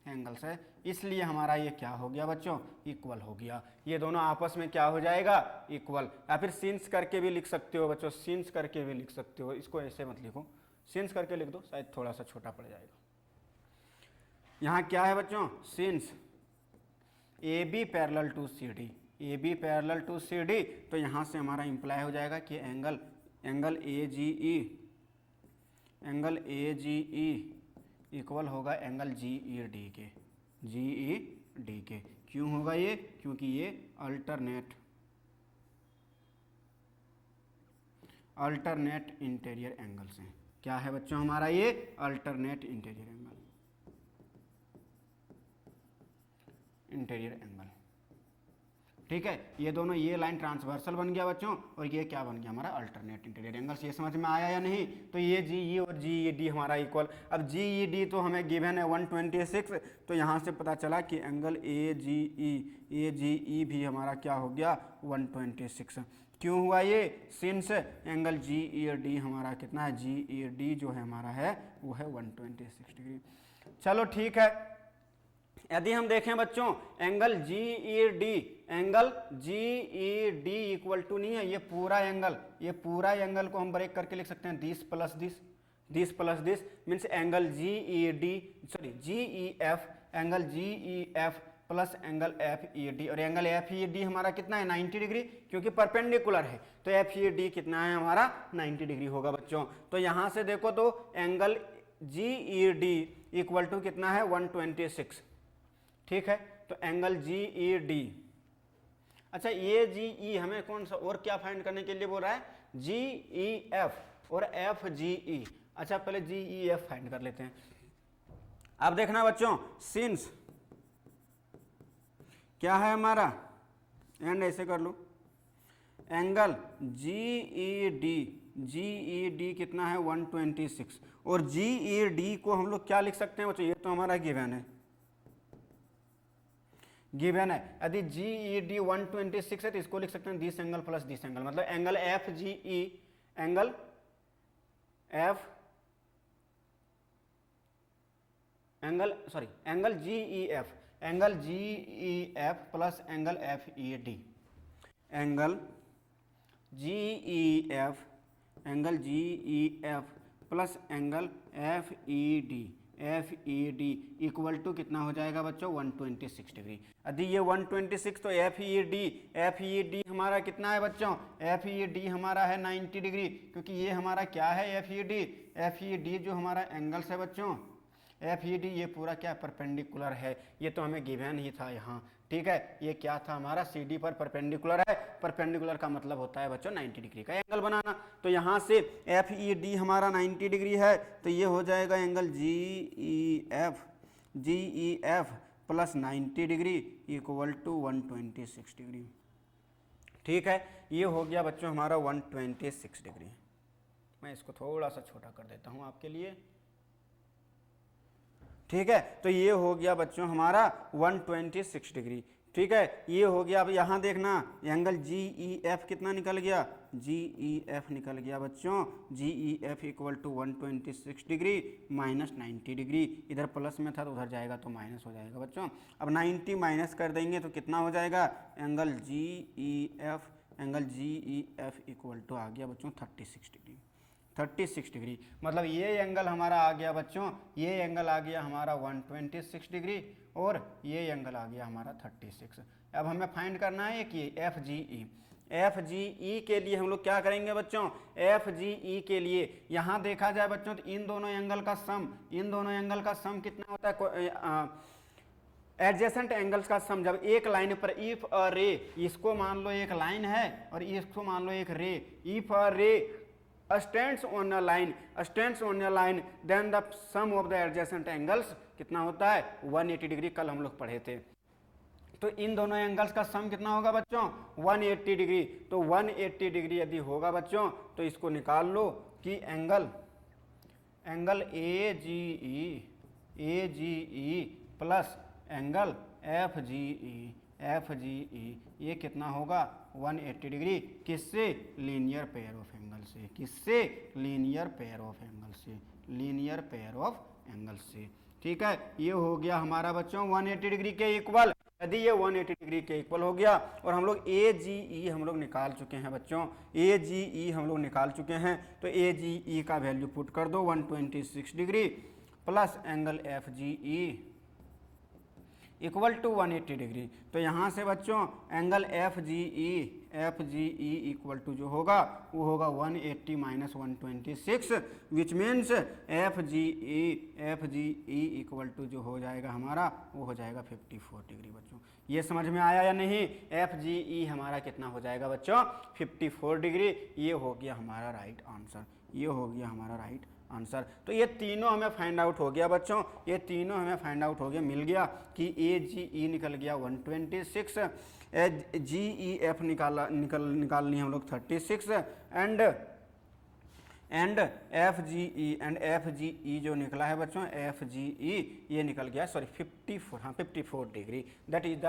एंगल से, इसलिए हमारा ये क्या हो गया बच्चों, इक्वल हो गया। ये दोनों आपस में क्या हो जाएगा, इक्वल। या फिर सिंस करके भी लिख सकते हो बच्चों, सिंस करके भी लिख सकते हो, इसको ऐसे मत लिखो, सिंस करके लिख दो, शायद थोड़ा सा छोटा पड़ जाएगा। यहाँ क्या है बच्चों, since A B parallel to C D, A B parallel to C D, तो यहाँ से हमारा इंप्लाई हो जाएगा कि angle A G E equal होगा एंगल जी ई डी के, जी ई डी के। क्यों होगा ये, क्योंकि ये अल्टरनेट इंटीरियर एंगल्स हैं। क्या है बच्चों हमारा ये अल्टरनेट इंटीरियर एंगल, ठीक है। ये दोनों, ये लाइन ट्रांसवर्सल बन गया बच्चों, और ये क्या बन गया हमारा अल्टरनेट इंटीरियर एंगल्स। ये समझ में आया या नहीं। तो ये जी ई और जी ई डी हमारा इक्वल। अब जी ई डी तो हमें गिवन है 126, तो यहाँ से पता चला कि एंगल ए जी ई भी हमारा क्या हो गया 126। क्यों हुआ ये, since angle G E D हमारा कितना है, जी ई डी जो है हमारा है वो है 126 डिग्री। चलो ठीक है। यदि हम देखें बच्चों angle G E D equal to नहीं है, ये पूरा एंगल को हम ब्रेक करके लिख सकते हैं this plus this means angle G E F, angle G E F plus angle F E D, और एंगल एफ ई डी हमारा कितना है 90 डिग्री, क्योंकि परपेंडिकुलर है, तो एफ ई डी कितना है हमारा 90 डिग्री होगा बच्चों। तो यहाँ से देखो तो angle G E D equal to कितना है 126, ठीक है। तो एंगल जी ई डी, अच्छा ये जी ई हमें कौन सा और क्या फाइंड करने के लिए बोल रहा है, जी ई एफ और एफ जी ई। अच्छा पहले जी ई एफ फाइंड कर लेते हैं। अब देखना बच्चों, सिंस क्या है हमारा, एंड ऐसे कर लो, एंगल जी ई डी कितना है 126, और जी ई डी को हम लोग क्या लिख सकते हैं बच्चों, ये तो हमारा गिवन है। यदि जी ई डी 126 है तो इसको लिख सकते हैं this angle plus this angle, मतलब angle F G E, angle G E F plus angle F E D, angle G E F plus angle F E D equal to कितना हो जाएगा बच्चों 126 डिग्री। यदि ये 126 तो एफ ई डी हमारा कितना है बच्चों, एफ ई डी हमारा है 90 डिग्री, क्योंकि ये हमारा क्या है एफ ई डी जो हमारा एंगल्स है बच्चों, एफ ई डी ये पूरा क्या परपेंडिकुलर है, ये तो हमें गिवन ही था यहाँ, ठीक है। ये क्या था हमारा सी डी पर परपेंडिकुलर है, परपेंडिकुलर का मतलब होता है बच्चों 90 डिग्री का एंगल बनाना। तो यहाँ से एफ ई डी हमारा 90 डिग्री है, तो ये हो जाएगा angle G E F plus 90 degree equal to 126 degree, ठीक है। ये हो गया बच्चों हमारा 126 डिग्री। मैं इसको थोड़ा सा छोटा कर देता हूँ आपके लिए, ठीक है। तो ये हो गया बच्चों हमारा 126 डिग्री, ठीक है। ये हो गया। अब यहाँ देखना एंगल जी ई एफ कितना निकल गया, जी ई एफ निकल गया बच्चों, G E F equal to 126 degree minus 90 degree, इधर प्लस में था तो उधर जाएगा तो माइनस हो जाएगा बच्चों। अब 90 माइनस कर देंगे तो कितना हो जाएगा, angle G E F equal to आ गया बच्चों 36 डिग्री, मतलब ये एंगल हमारा आ गया बच्चों, ये एंगल आ गया हमारा 126 डिग्री और ये एंगल आ गया हमारा 36। अब हमें फाइंड करना है कि एफ जी ई के लिए हम लोग क्या करेंगे बच्चों, एफ जी ई के लिए यहाँ देखा जाए बच्चों तो इन दोनों एंगल का सम कितना होता है, एडजेसेंट एंगल्स का सम, जब एक लाइन पर इफ अ रे, इसको मान लो एक लाइन है और इसको मान लो एक रे, इफ अ रे stands on a line then the sum of the adjacent angles कितना होता है 180 डिग्री, कल हम लोग पढ़े थे। तो इन दोनों एंगल्स का सम कितना होगा बच्चों 180 डिग्री। तो 180 डिग्री यदि होगा बच्चों तो इसको निकाल लो कि angle angle A G E plus angle F G E, ये कितना होगा 180 डिग्री। किससे? लीनियर पेयर ऑफ एंगल से। किससे? लीनियर पेयर ऑफ एंगल से। लीनियर पेयर ऑफ एंगल से। ठीक है, ये हो गया हमारा बच्चों 180 डिग्री के इक्वल। यदि ये 180 डिग्री के इक्वल हो गया और हम लोग ए जी ई हम लोग निकाल चुके हैं बच्चों, ए जी ई हम लोग निकाल चुके हैं, तो ए जी ई का वैल्यू पुट कर दो 126 degree plus angle F G E equal to 180 degree. तो यहाँ से बच्चों angle F G E equal to जो होगा वो होगा 180 minus 126, which means F G E equal to जो हो जाएगा हमारा वो हो जाएगा 54 डिग्री। बच्चों ये समझ में आया या नहीं? एफ जी ई हमारा कितना हो जाएगा बच्चों? 54 डिग्री। ये हो गया हमारा राइट आंसर। ये हो गया हमारा राइट आंसर। तो ये तीनों हमें फाइंड आउट हो गया बच्चों, ये तीनों हमें फाइंड आउट हो गया, मिल गया कि ए जी ई निकल गया 126, जी ई एफ निकालनी है हम लोग 36 एंड एफ जी ई जो निकला है बच्चों एफ जी ई ये निकल गया 54 degree. That is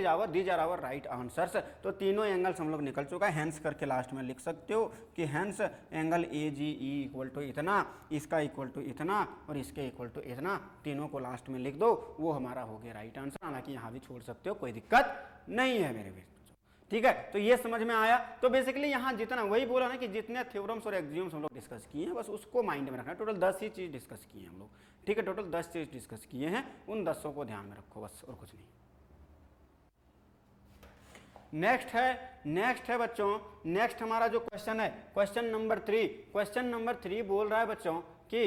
our these are our right answers. तो तीनों एंगल्स हम लोग निकल चुका है। हैंस करके लास्ट में लिख सकते हो कि hence angle A G E equal to इतना, इसका इक्वल टू इतना और इसके इक्वल टू इतना, तीनों को लास्ट में लिख दो, वो हमारा हो गया राइट आंसर। हालांकि यहाँ भी छोड़ सकते हो, कोई दिक्कत नहीं है मेरे बच्चों। ठीक है, तो ये समझ में आया। तो बेसिकली यहाँ जितना वही बोला ना कि जितने थ्योरम्स और एक्सियम्स हम लोग डिस्कस किए हैं बस उसको माइंड में रखना। टोटल 10 ही चीज़ डिस्कस किए हैं हम लोग। ठीक है, टोटल 10 चीज़ डिस्कस किए हैं, उन 10 को ध्यान में रखो बस, और कुछ नहीं। नेक्स्ट है बच्चों, नेक्स्ट हमारा जो क्वेश्चन है क्वेश्चन नंबर 3। क्वेश्चन नंबर 3 बोल रहा है बच्चों कि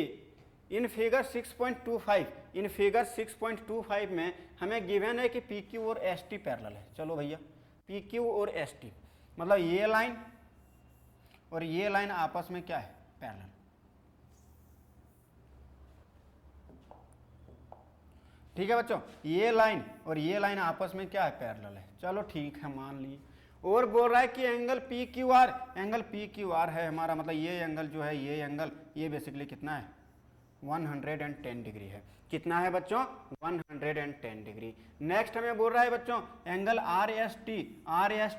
इन फिगर 6.25 में हमें गिवन है कि पी क्यू और एस टी पैरेलल है। चलो भैया, पी क्यू और एस टी मतलब ये लाइन और ये लाइन आपस में क्या है? पैरेलल। ठीक है बच्चों, ये लाइन और ये लाइन आपस में क्या है? पैरेलल है। चलो ठीक है, मान लिए। और बोल रहा है कि एंगल पी क्यू आर है हमारा, मतलब ये एंगल जो है, ये एंगल ये बेसिकली कितना है? 110 डिग्री है। कितना है बच्चों? 110 डिग्री। नेक्स्ट हमें बोल रहा है बच्चों एंगल आर एस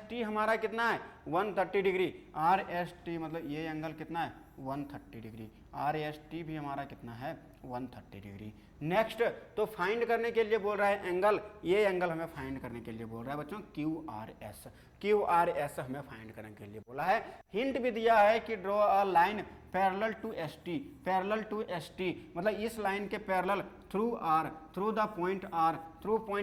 टी हमारा कितना है? 130 डिग्री। आर एस टी मतलब ये एंगल कितना है? 130 डिग्री। आर एस टी भी हमारा कितना है? 130 डिग्री। नेक्स्ट तो फाइंड करने के लिए बोल रहा है एंगल, ये एंगल हमें फाइंड करने के लिए बोल रहा है बच्चों क्यू आर एस हमें फाइंड करने के लिए बोला है। हिंट भी दिया है कि draw a line parallel to S T मतलब इस लाइन के parallel through the point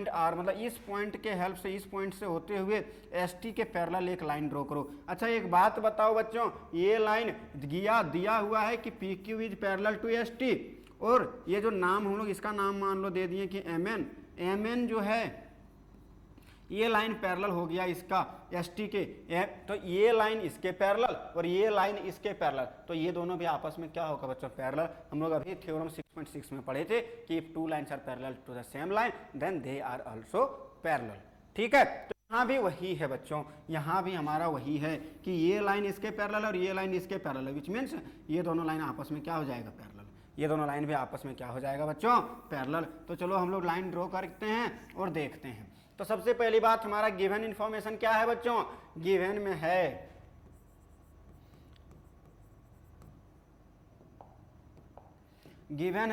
R मतलब इस पॉइंट के हेल्प से, इस पॉइंट से होते हुए एस टी के पैरेलल एक लाइन ड्रॉ करो। अच्छा एक बात बताओ बच्चों, ये लाइन दिया हुआ है कि P Q is parallel to S T, और ये जो नाम हम लोग इसका नाम मान लो दे दिए कि एम एन जो है ये लाइन पैरेलल हो गया इसका एस टी के, तो ये लाइन इसके पैरेलल और ये लाइन इसके पैरेलल, तो ये दोनों भी आपस में क्या होगा बच्चों? पैरेलल। हम लोग अभी थ्योरम 6.6 में पढ़े थे कि if two lines are parallel to the same line then they are also parallel. ठीक है, तो यहाँ भी वही है बच्चों, यहाँ भी हमारा वही है कि ये लाइन इसके पैरेलल और ये लाइन इसके पैरेलल, विच मीन्स ये दोनों लाइन आपस में क्या हो जाएगा? पैरेलल। ये दोनों लाइन भी आपस में क्या हो जाएगा बच्चों? पैरेलल। तो चलो हम लोग लाइन ड्रॉ करते हैं और देखते हैं। तो सबसे पहली बात हमारा गिवन इंफॉर्मेशन क्या है बच्चों? गिवन में है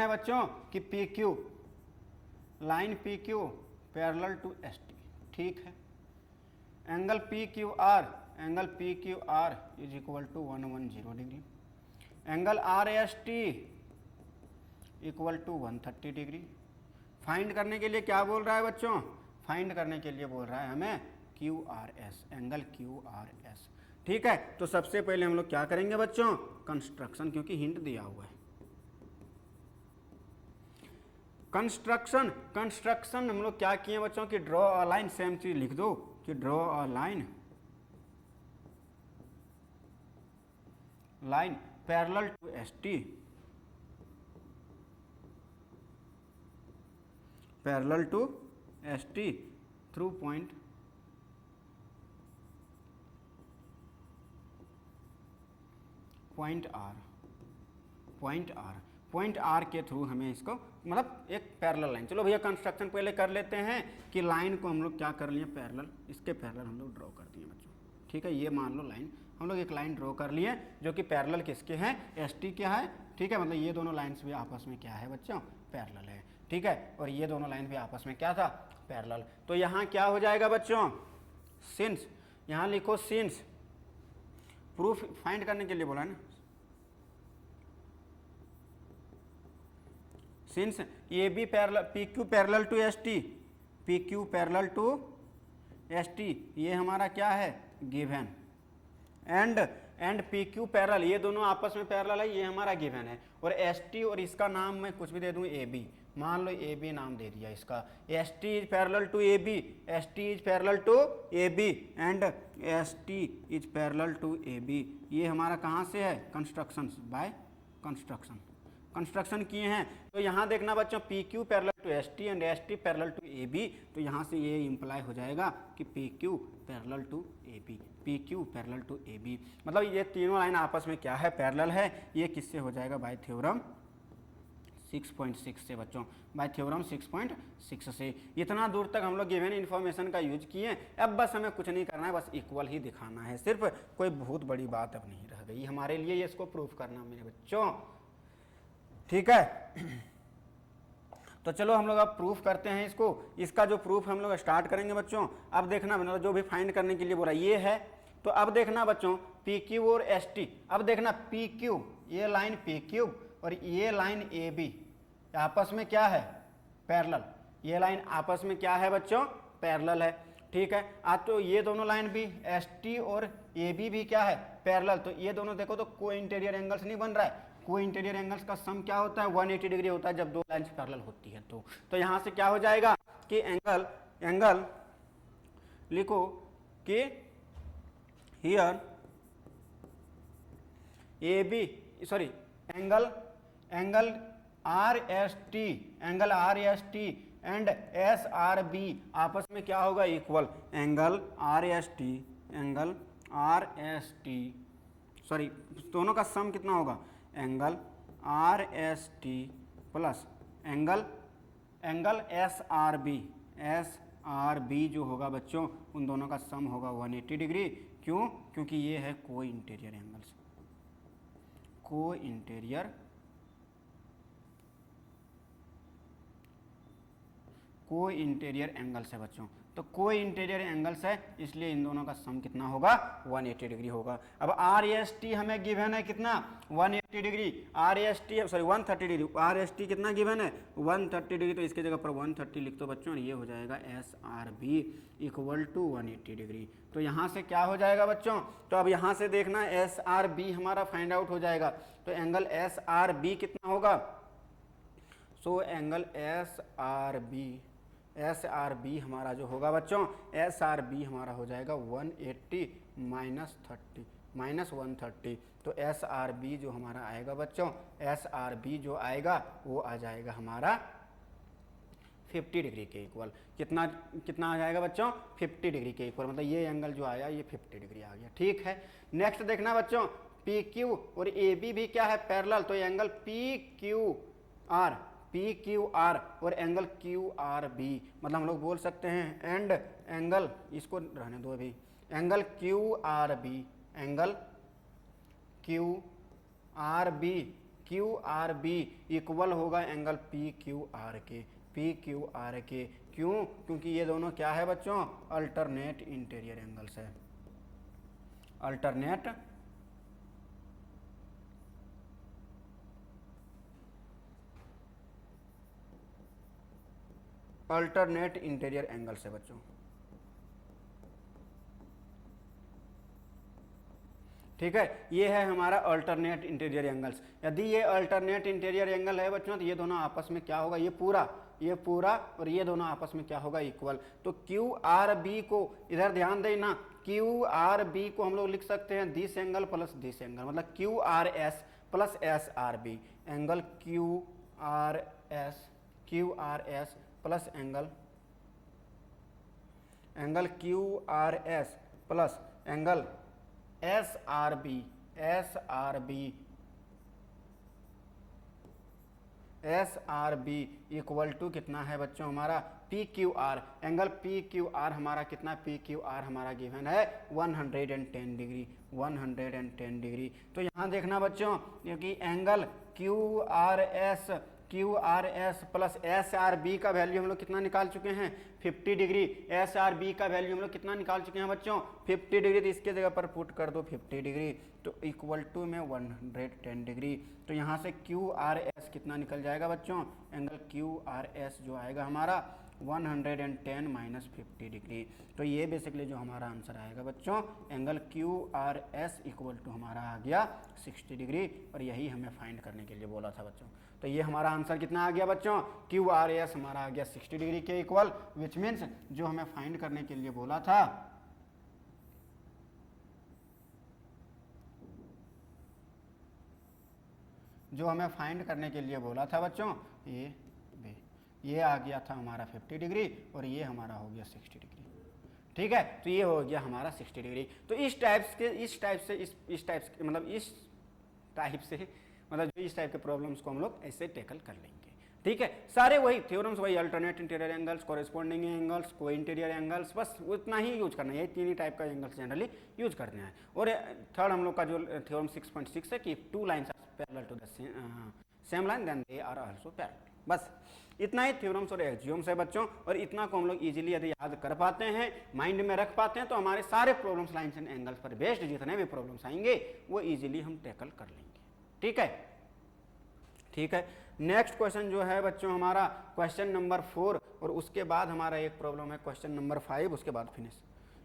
बच्चों कि P Q line P Q parallel to S T. ठीक है, angle P Q R is equal to 110 degree, angle R S T equal to 130 degree. Find करने के लिए क्या बोल रहा है बच्चों? फाइंड करने के लिए बोल रहा है हमें Q R S, angle Q R S. ठीक है, तो सबसे पहले हम लोग क्या करेंगे बच्चों? कंस्ट्रक्शन, क्योंकि हिंट दिया हुआ है। कंस्ट्रक्शन हम लोग क्या किए बच्चों कि ड्रॉ अ लाइन, सेम चीज लिख दो कि draw a line parallel to S T, parallel to S T through point point R के थ्रू हमें इसको मतलब एक पैरेलल लाइन, चलो भैया कंस्ट्रक्शन पहले कर लेते हैं कि लाइन को हम लोग क्या कर लिए पैरेलल, इसके पैरेलल हम लोग ड्रॉ कर दिए बच्चों। ठीक है, ये मान लो लाइन हम लोग एक लाइन ड्रॉ कर लिए जो कि पैरेलल किसके हैं, एस टी क्या है। ठीक है, मतलब ये दोनों लाइन्स भी आपस में क्या है बच्चों, पैरेलल है। ठीक है, और ये दोनों लाइन भी आपस में क्या था, पैरेलल। तो यहाँ क्या हो जाएगा बच्चों, सिंस, यहाँ लिखो सिंस, प्रूफ फाइंड करने के लिए बोला है ना, since A B parallel P Q parallel to S T, P Q parallel to S T, ये हमारा क्या है given, and P Q parallel, ये दोनों आपस में पैरेलल है, ये हमारा गिवन है। और एस टी और इसका नाम मैं कुछ भी दे दूं ए बी, मान लो ए बी नाम दे दिया इसका, S T is parallel to A B, S T is parallel to A B and S T is parallel to A B. ये हमारा कहाँ से है, कंस्ट्रक्शन बाय कंस्ट्रक्शन किए हैं। तो यहाँ देखना बच्चों P Q parallel to S T and S T parallel to A B, तो यहाँ से ये इम्प्लाई हो जाएगा कि P Q parallel to A B, P Q parallel to A B, मतलब ये तीनों लाइन आपस में क्या है पैरेलल है। ये किससे हो जाएगा, बाय थ्योरम 6.6 से बच्चों, बाय थ्योरम 6.6 से। इतना दूर तक हम लोग गिवन इन्फॉर्मेशन का यूज किए। अब बस हमें कुछ नहीं करना है, बस इक्वल ही दिखाना है सिर्फ, कोई बहुत बड़ी बात अब नहीं रह गई हमारे लिए, ये इसको प्रूफ करना मेरे बच्चों। ठीक है, तो चलो हम लोग अब प्रूफ करते हैं इसको। इसका जो प्रूफ हम लोग स्टार्ट करेंगे बच्चों, अब देखना मतलब जो भी फाइंड करने के लिए बोला ये है, तो अब देखना बच्चों पी क्यू और एस टी, अब देखना पी क्यू, ये लाइन पी क्यू और ये लाइन ए बी आपस में क्या है पैरेलल, ये लाइन आपस में क्या है बच्चों पैरेलल है। ठीक है, आज तो ये दोनों लाइन भी एस टी और ए बी भी क्या है पैरेलल, तो ये दोनों देखो तो को इंटीरियर एंगल्स नहीं बन रहा है, को इंटीरियर एंगल्स का सम क्या होता है 180 डिग्री होता है जब दो लाइन्स पैरेलल होती है। तो यहाँ से क्या हो जाएगा कि एंगल लिखो कि here A B sorry angle R S T and S R B आपस में क्या होगा equal, angle R S T sorry दोनों का सम कितना होगा, angle R S T plus angle S R B जो होगा बच्चों उन दोनों का सम होगा 180 डिग्री। क्यों, क्योंकि ये है को इंटीरियर एंगल्स, को इंटीरियर एंगल्स है बच्चों, तो को इंटीरियर एंगल्स है इसलिए इन दोनों का सम कितना होगा 180 डिग्री होगा। अब आर एस टी हमें गिवन है कितना 180 degree, are S T sorry 130 degree, are S T कितना गिवन है 130 डिग्री, तो इसके जगह पर 130 लिख दो बच्चों, ये हो जाएगा S R B equal to 180 degree. तो यहाँ से क्या हो जाएगा बच्चों, तो अब यहाँ से देखना एस आर बी हमारा फाइंड आउट हो जाएगा, तो एंगल एस आर बी कितना होगा, so angle S R B हमारा जो होगा बच्चों, एस आर बी हमारा हो जाएगा 180 माइनस 130, तो एस आर बी जो हमारा आएगा बच्चों, एस आर बी जो आएगा वो आ जाएगा हमारा 50 डिग्री के इक्वल। कितना आ जाएगा बच्चों 50 डिग्री के इक्वल, मतलब ये एंगल जो आया ये 50 डिग्री आ गया। ठीक है, नेक्स्ट देखना बच्चों पी क्यू और ए बी भी क्या है पैरेलल, तो एंगल पी क्यू आर और एंगल क्यू आर बी, मतलब हम लोग बोल सकते हैं एंड एंगल, इसको रहने दो अभी, angle Q R B equal होगा एंगल पी क्यू आर के। क्यों, क्योंकि ये दोनों क्या है बच्चों अल्टरनेट इंटीरियर एंगल्स है, अल्टरनेट इंटीरियर एंगल्स है बच्चों। ठीक है, ये है हमारा अल्टरनेट इंटीरियर एंगल्स। यदि ये अल्टरनेट इंटीरियर एंगल है बच्चों तो ये दोनों आपस में क्या होगा, ये पूरा और ये दोनों आपस में क्या होगा इक्वल। तो क्यू आर बी को इधर ध्यान देना, क्यू आर बी को हम लोग लिख सकते हैं this angle plus this angle, मतलब Q R S plus S R B, angle Q R S plus angle Q R S plus angle S R B S R B equal to कितना है बच्चों हमारा P Q R. Angle P Q R हमारा कितना, P Q R हमारा given है 110 degree, 110 degree. तो यहाँ देखना बच्चों, क्योंकि angle Q R S plus S R B का वैल्यू हम लोग कितना निकाल चुके हैं 50 डिग्री। एस आर बी का वैल्यू हम लोग कितना निकाल चुके हैं बच्चों 50 डिग्री। तो इसके जगह पर पुट कर दो 50 डिग्री, तो इक्वल टू में 110 डिग्री। तो यहाँ से क्यू आर एस कितना निकल जाएगा बच्चों, एंगल क्यू आर एस जो आएगा हमारा 110 माइनस 50 डिग्री। तो ये बेसिकली जो हमारा आंसर आएगा बच्चों, angle Q R S equal to हमारा आ गया 60 डिग्री। और यही हमें फाइंड करने के लिए बोला था बच्चों। तो ये हमारा आंसर कितना आ गया बच्चों, क्यू आर एस हमारा आ गया 60 डिग्री के इक्वल, विच मीन्स जो हमें फाइंड करने के लिए बोला था बच्चों, ये आ गया था हमारा 50 डिग्री और ये हमारा हो गया 60 डिग्री। ठीक है, तो ये हो गया हमारा 60 डिग्री। तो इस टाइप के प्रॉब्लम्स को हम लोग ऐसे टैकल कर लेंगे। ठीक है, सारे वही थ्योरम्स, वही alternate interior angles, corresponding angles, को इंटीरियर एंगल्स, बस उतना ही यूज करना है। ये तीन ही टाइप का एंगल्स जनरली यूज करना है। और थर्ड हम लोग का जो थ्योरम 6.6 है कि two lines are parallel to the same line then they are also parallel. बस इतना ही थ्योरम्स और एक्सियोम्स है बच्चों। और इतना को हम लोग इजीली यदि याद कर पाते हैं, माइंड में रख पाते हैं, तो हमारे सारे प्रॉब्लम्स लाइन्स एंड एंगल्स पर बेस्ड जितने भी प्रॉब्लम्स आएंगे वो इजीली हम टैकल कर लेंगे। ठीक है, ठीक है। नेक्स्ट क्वेश्चन जो है बच्चों हमारा क्वेश्चन नंबर 4, और उसके बाद हमारा एक प्रॉब्लम है क्वेश्चन नंबर 5, उसके बाद फिनिश,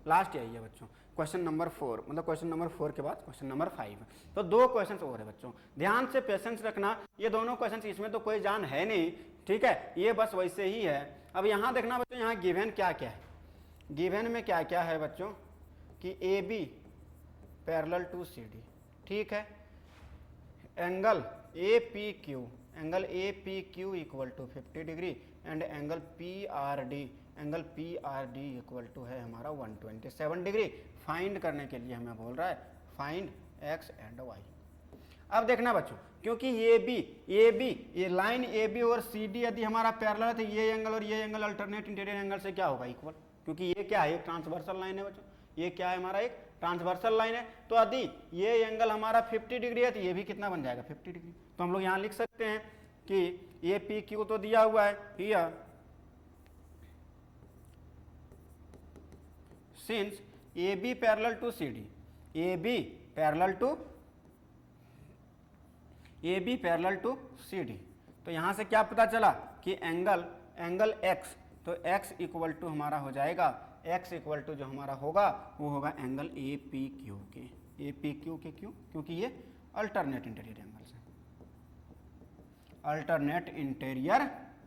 लास्ट यही है बच्चों। क्वेश्चन नंबर 4 मतलब क्वेश्चन नंबर 4 के बाद क्वेश्चन नंबर 5। तो दो क्वेश्चन और है बच्चों, ध्यान से पेशेंस रखना। ये दोनों क्वेश्चन, इसमें तो कोई जान है नहीं, ठीक है, ये बस वैसे ही है। अब यहाँ देखना बच्चों, यहाँ गिवन क्या क्या है। गिवन में क्या क्या है बच्चों कि A B parallel to C D, ठीक है, angle A P Q equal to 50 degree and angle P R D equal to है हमारा 127 डिग्री। फाइंड करने के लिए हमें बोल रहा है फाइंड एक्स एंड वाई। अब देखना बच्चों, क्योंकि ये लाइन ए बी और सी डी यदि हमारा पैरेलल है तो ये एंगल और ये एंगल अल्टरनेट इंटीरियर एंगल से क्या होगा, इक्वल। क्योंकि ये क्या है, एक ट्रांसवर्सल लाइन है बच्चों, ये क्या है हमारा एक ट्रांसवर्सल लाइन है। तो यदि ये एंगल हमारा 50 डिग्री है तो ये भी कितना बन जाएगा 50 डिग्री। तो हम लोग यहाँ लिख सकते हैं कि ये पी क्यू तो दिया हुआ है here, since A B parallel to C D, A B parallel to C D. तो यहाँ से क्या पता चला कि एंगल एक्स, तो एक्स इक्वल टू हमारा हो जाएगा, एक्स इक्वल टू जो हमारा होगा वो होगा एंगल ए पी क्यू के। ए पी क्यू के क्यों, क्योंकि ये अल्टरनेट इंटीरियर एंगल्स हैं, अल्टरनेट इंटीरियर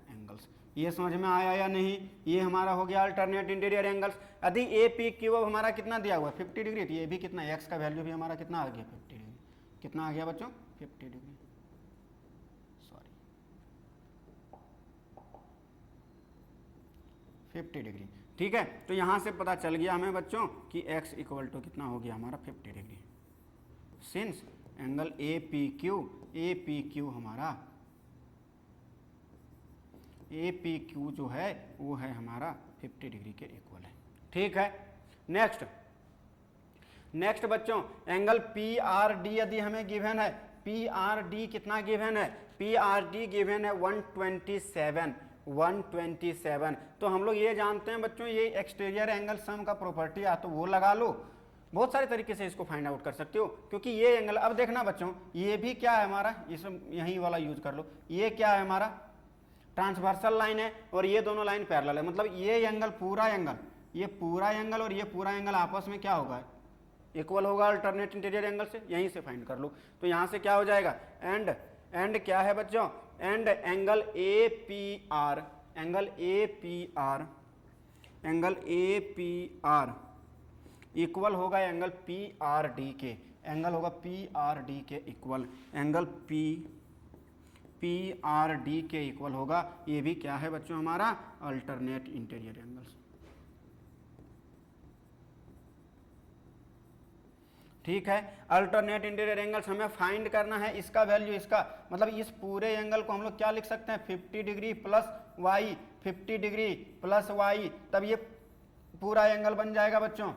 एंगल्स। ये समझ में आया या नहीं, ये हमारा हो गया अल्टरनेट इंटीरियर एंगल्स। यदि ए पी क्यू अब हमारा कितना दिया हुआ है 50 डिग्री, तो ये भी कितना, एक्स का वैल्यू भी हमारा कितना आ गया 50 डिग्री। कितना आ गया बच्चों 50 डिग्री, सॉरी 50 डिग्री। ठीक है, तो यहाँ से पता चल गया हमें बच्चों कि x इक्वल टू कितना हो गया हमारा 50 degree, since angle A P Q हमारा ए पी क्यू जो है वो है हमारा 50 डिग्री के इक्वल है। ठीक है, नेक्स्ट बच्चों एंगल पी आर डी यदि हमें गिवन है, पी आर डी कितना गिवन है, पी आर डी गिवन है 127। तो हम लोग ये जानते हैं बच्चों, ये एक्सटीरियर एंगल सम का प्रॉपर्टी है, तो वो लगा लो। बहुत सारे तरीके से इसको फाइंड आउट कर सकते हो, क्योंकि ये एंगल, अब देखना बच्चों, ये भी क्या है हमारा, इसमें यही वाला यूज कर लो, ये क्या है हमारा ट्रांसवर्सल लाइन है और ये दोनों लाइन पैरेलल है। मतलब ये एंगल पूरा एंगल, ये पूरा एंगल और ये पूरा एंगल आपस में क्या होगा, इक्वल होगा अल्टरनेट इंटीरियर एंगल से। यहीं से फाइंड कर लो। तो यहाँ से क्या हो जाएगा, एंड क्या है बच्चों, and angle A P R equal होगा एंगल पी आर डी के, एंगल होगा पी आर डी के equal, angle P R D के इक्वल होगा। ये भी क्या है बच्चों हमारा अल्टरनेट इंटीरियर एंगल्स। ठीक है। अल्टरनेट इंटीरियर एंगल्स हमें फाइंड करना है, इसका वैल्यू, इसका मतलब इस पूरे एंगल को हम लोग क्या लिख सकते हैं, 50 degree plus Y, 50 degree plus Y, तब ये पूरा एंगल बन जाएगा बच्चों।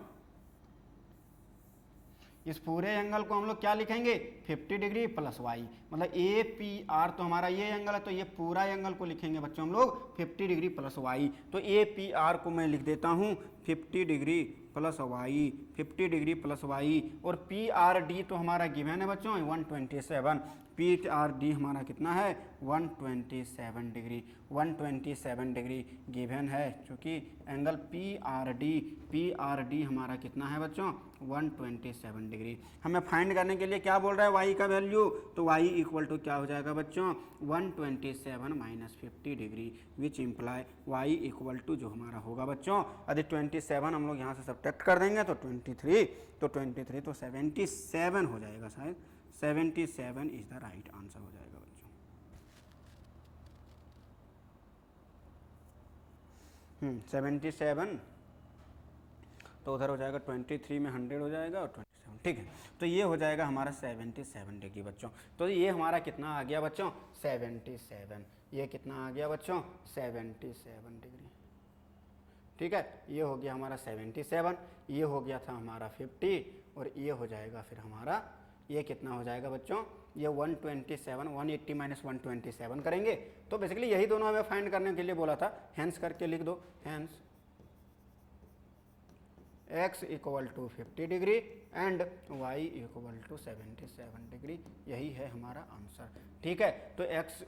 इस पूरे एंगल को हम लोग क्या लिखेंगे, 50 डिग्री प्लस वाई, मतलब ए पी आर, तो हमारा ये एंगल है, तो ये पूरा एंगल को लिखेंगे बच्चों हम लोग 50 डिग्री प्लस वाई। तो ए पी आर को मैं लिख देता हूँ 50 degree plus Y, 50 degree plus Y, और पी आर डी तो हमारा गिवन है बच्चों 127, पी आर डी हमारा कितना है 127 डिग्री, 127 डिग्री गिवन है, क्योंकि एंगल पी आर डी हमारा कितना है बच्चों 127 डिग्री। हमें फाइंड करने के लिए क्या बोल रहा है, वाई का वैल्यू, तो वाई इक्वल टू क्या हो जाएगा बच्चों 127 minus 50 degree, which imply Y equal to जो हमारा होगा बच्चों, यदि 27 हम लोग यहाँ से सब्ट्रैक्ट कर देंगे तो 23, तो 23 तो 77 हो जाएगा, शायद 77 इज द राइट आंसर हो जाएगा बच्चों। 77, तो उधर हो जाएगा 23 में 100 हो जाएगा और 27, ठीक है। तो ये हो जाएगा हमारा 77 डिग्री बच्चों। तो ये हमारा कितना आ गया बच्चों 77, ये कितना आ गया बच्चों 77 डिग्री, ठीक है। ये हो गया हमारा 77, ये हो गया था हमारा 50, और ये हो जाएगा फिर हमारा, ये कितना हो जाएगा बच्चों, ये 127, 180 माइनस 127 करेंगे, तो बेसिकली यही दोनों हमें फाइंड करने के लिए बोला था। हैंस करके लिख दो, hence x equal to 50 degree and y equal to 77 degree, यही है हमारा आंसर, ठीक है। तो x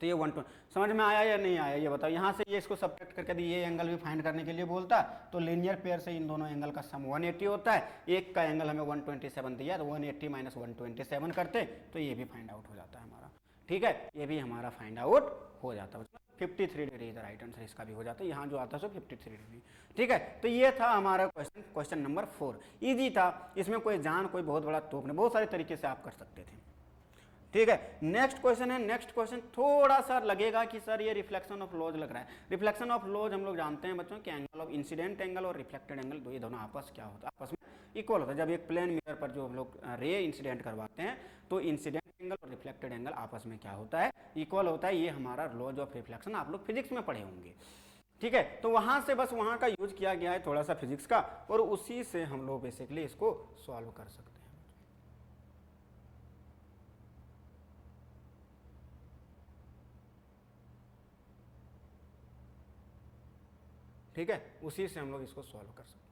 तो ये 120 समझ में आया या नहीं आया ये बताओ। यहाँ से ये इसको सब्ट्रैक्ट करके यदि ये एंगल भी फाइंड करने के लिए बोलता तो लीनियर पेयर से इन दोनों एंगल का सम 180 होता है, एक का एंगल हमें 127 दिया तो 180 माइनस 127 करते तो ये भी फाइंड आउट हो जाता है हमारा, ठीक है। ये भी हमारा फाइंड आउट हो जाता है, 53 degree is the right answer, इसका भी हो जाता है, यहाँ जो आता है सो 53 डिग्री, ठीक है। तो ये था हमारा क्वेश्चन नंबर 4, इजी था, इसमें कोई जान कोई बहुत बड़ा तोप नहीं, बहुत सारे तरीके से आप कर सकते थे, ठीक है। नेक्स्ट क्वेश्चन है, नेक्स्ट क्वेश्चन थोड़ा सा लगेगा कि सर ये रिफ्लेक्शन ऑफ लॉज लग रहा है। रिफ्लेक्शन ऑफ लॉज हम लोग जानते हैं बच्चों कि एंगल ऑफ इंसिडेंट एंगल और रिफ्लेक्टेड एंगल, ये दोनों आपस क्या होता है, आपस में इक्वल होता है। जब एक प्लेन मिरर पर जो हम लोग रे इंसिडेंट करवाते हैं तो इंसिडेंट एंगल और रिफ्लेक्टेड एंगल आपस में क्या होता है, इक्वल होता है। ये हमारा लॉज ऑफ रिफ्लेक्शन आप लोग फिजिक्स में पढ़े होंगे, ठीक है। तो वहां से बस वहां का यूज किया गया है थोड़ा सा फिजिक्स का, और उसी से हम लोग बेसिकली इसको सॉल्व कर सकते हैं, ठीक है। उसी से हम लोग इसको सॉल्व कर सकते हैं।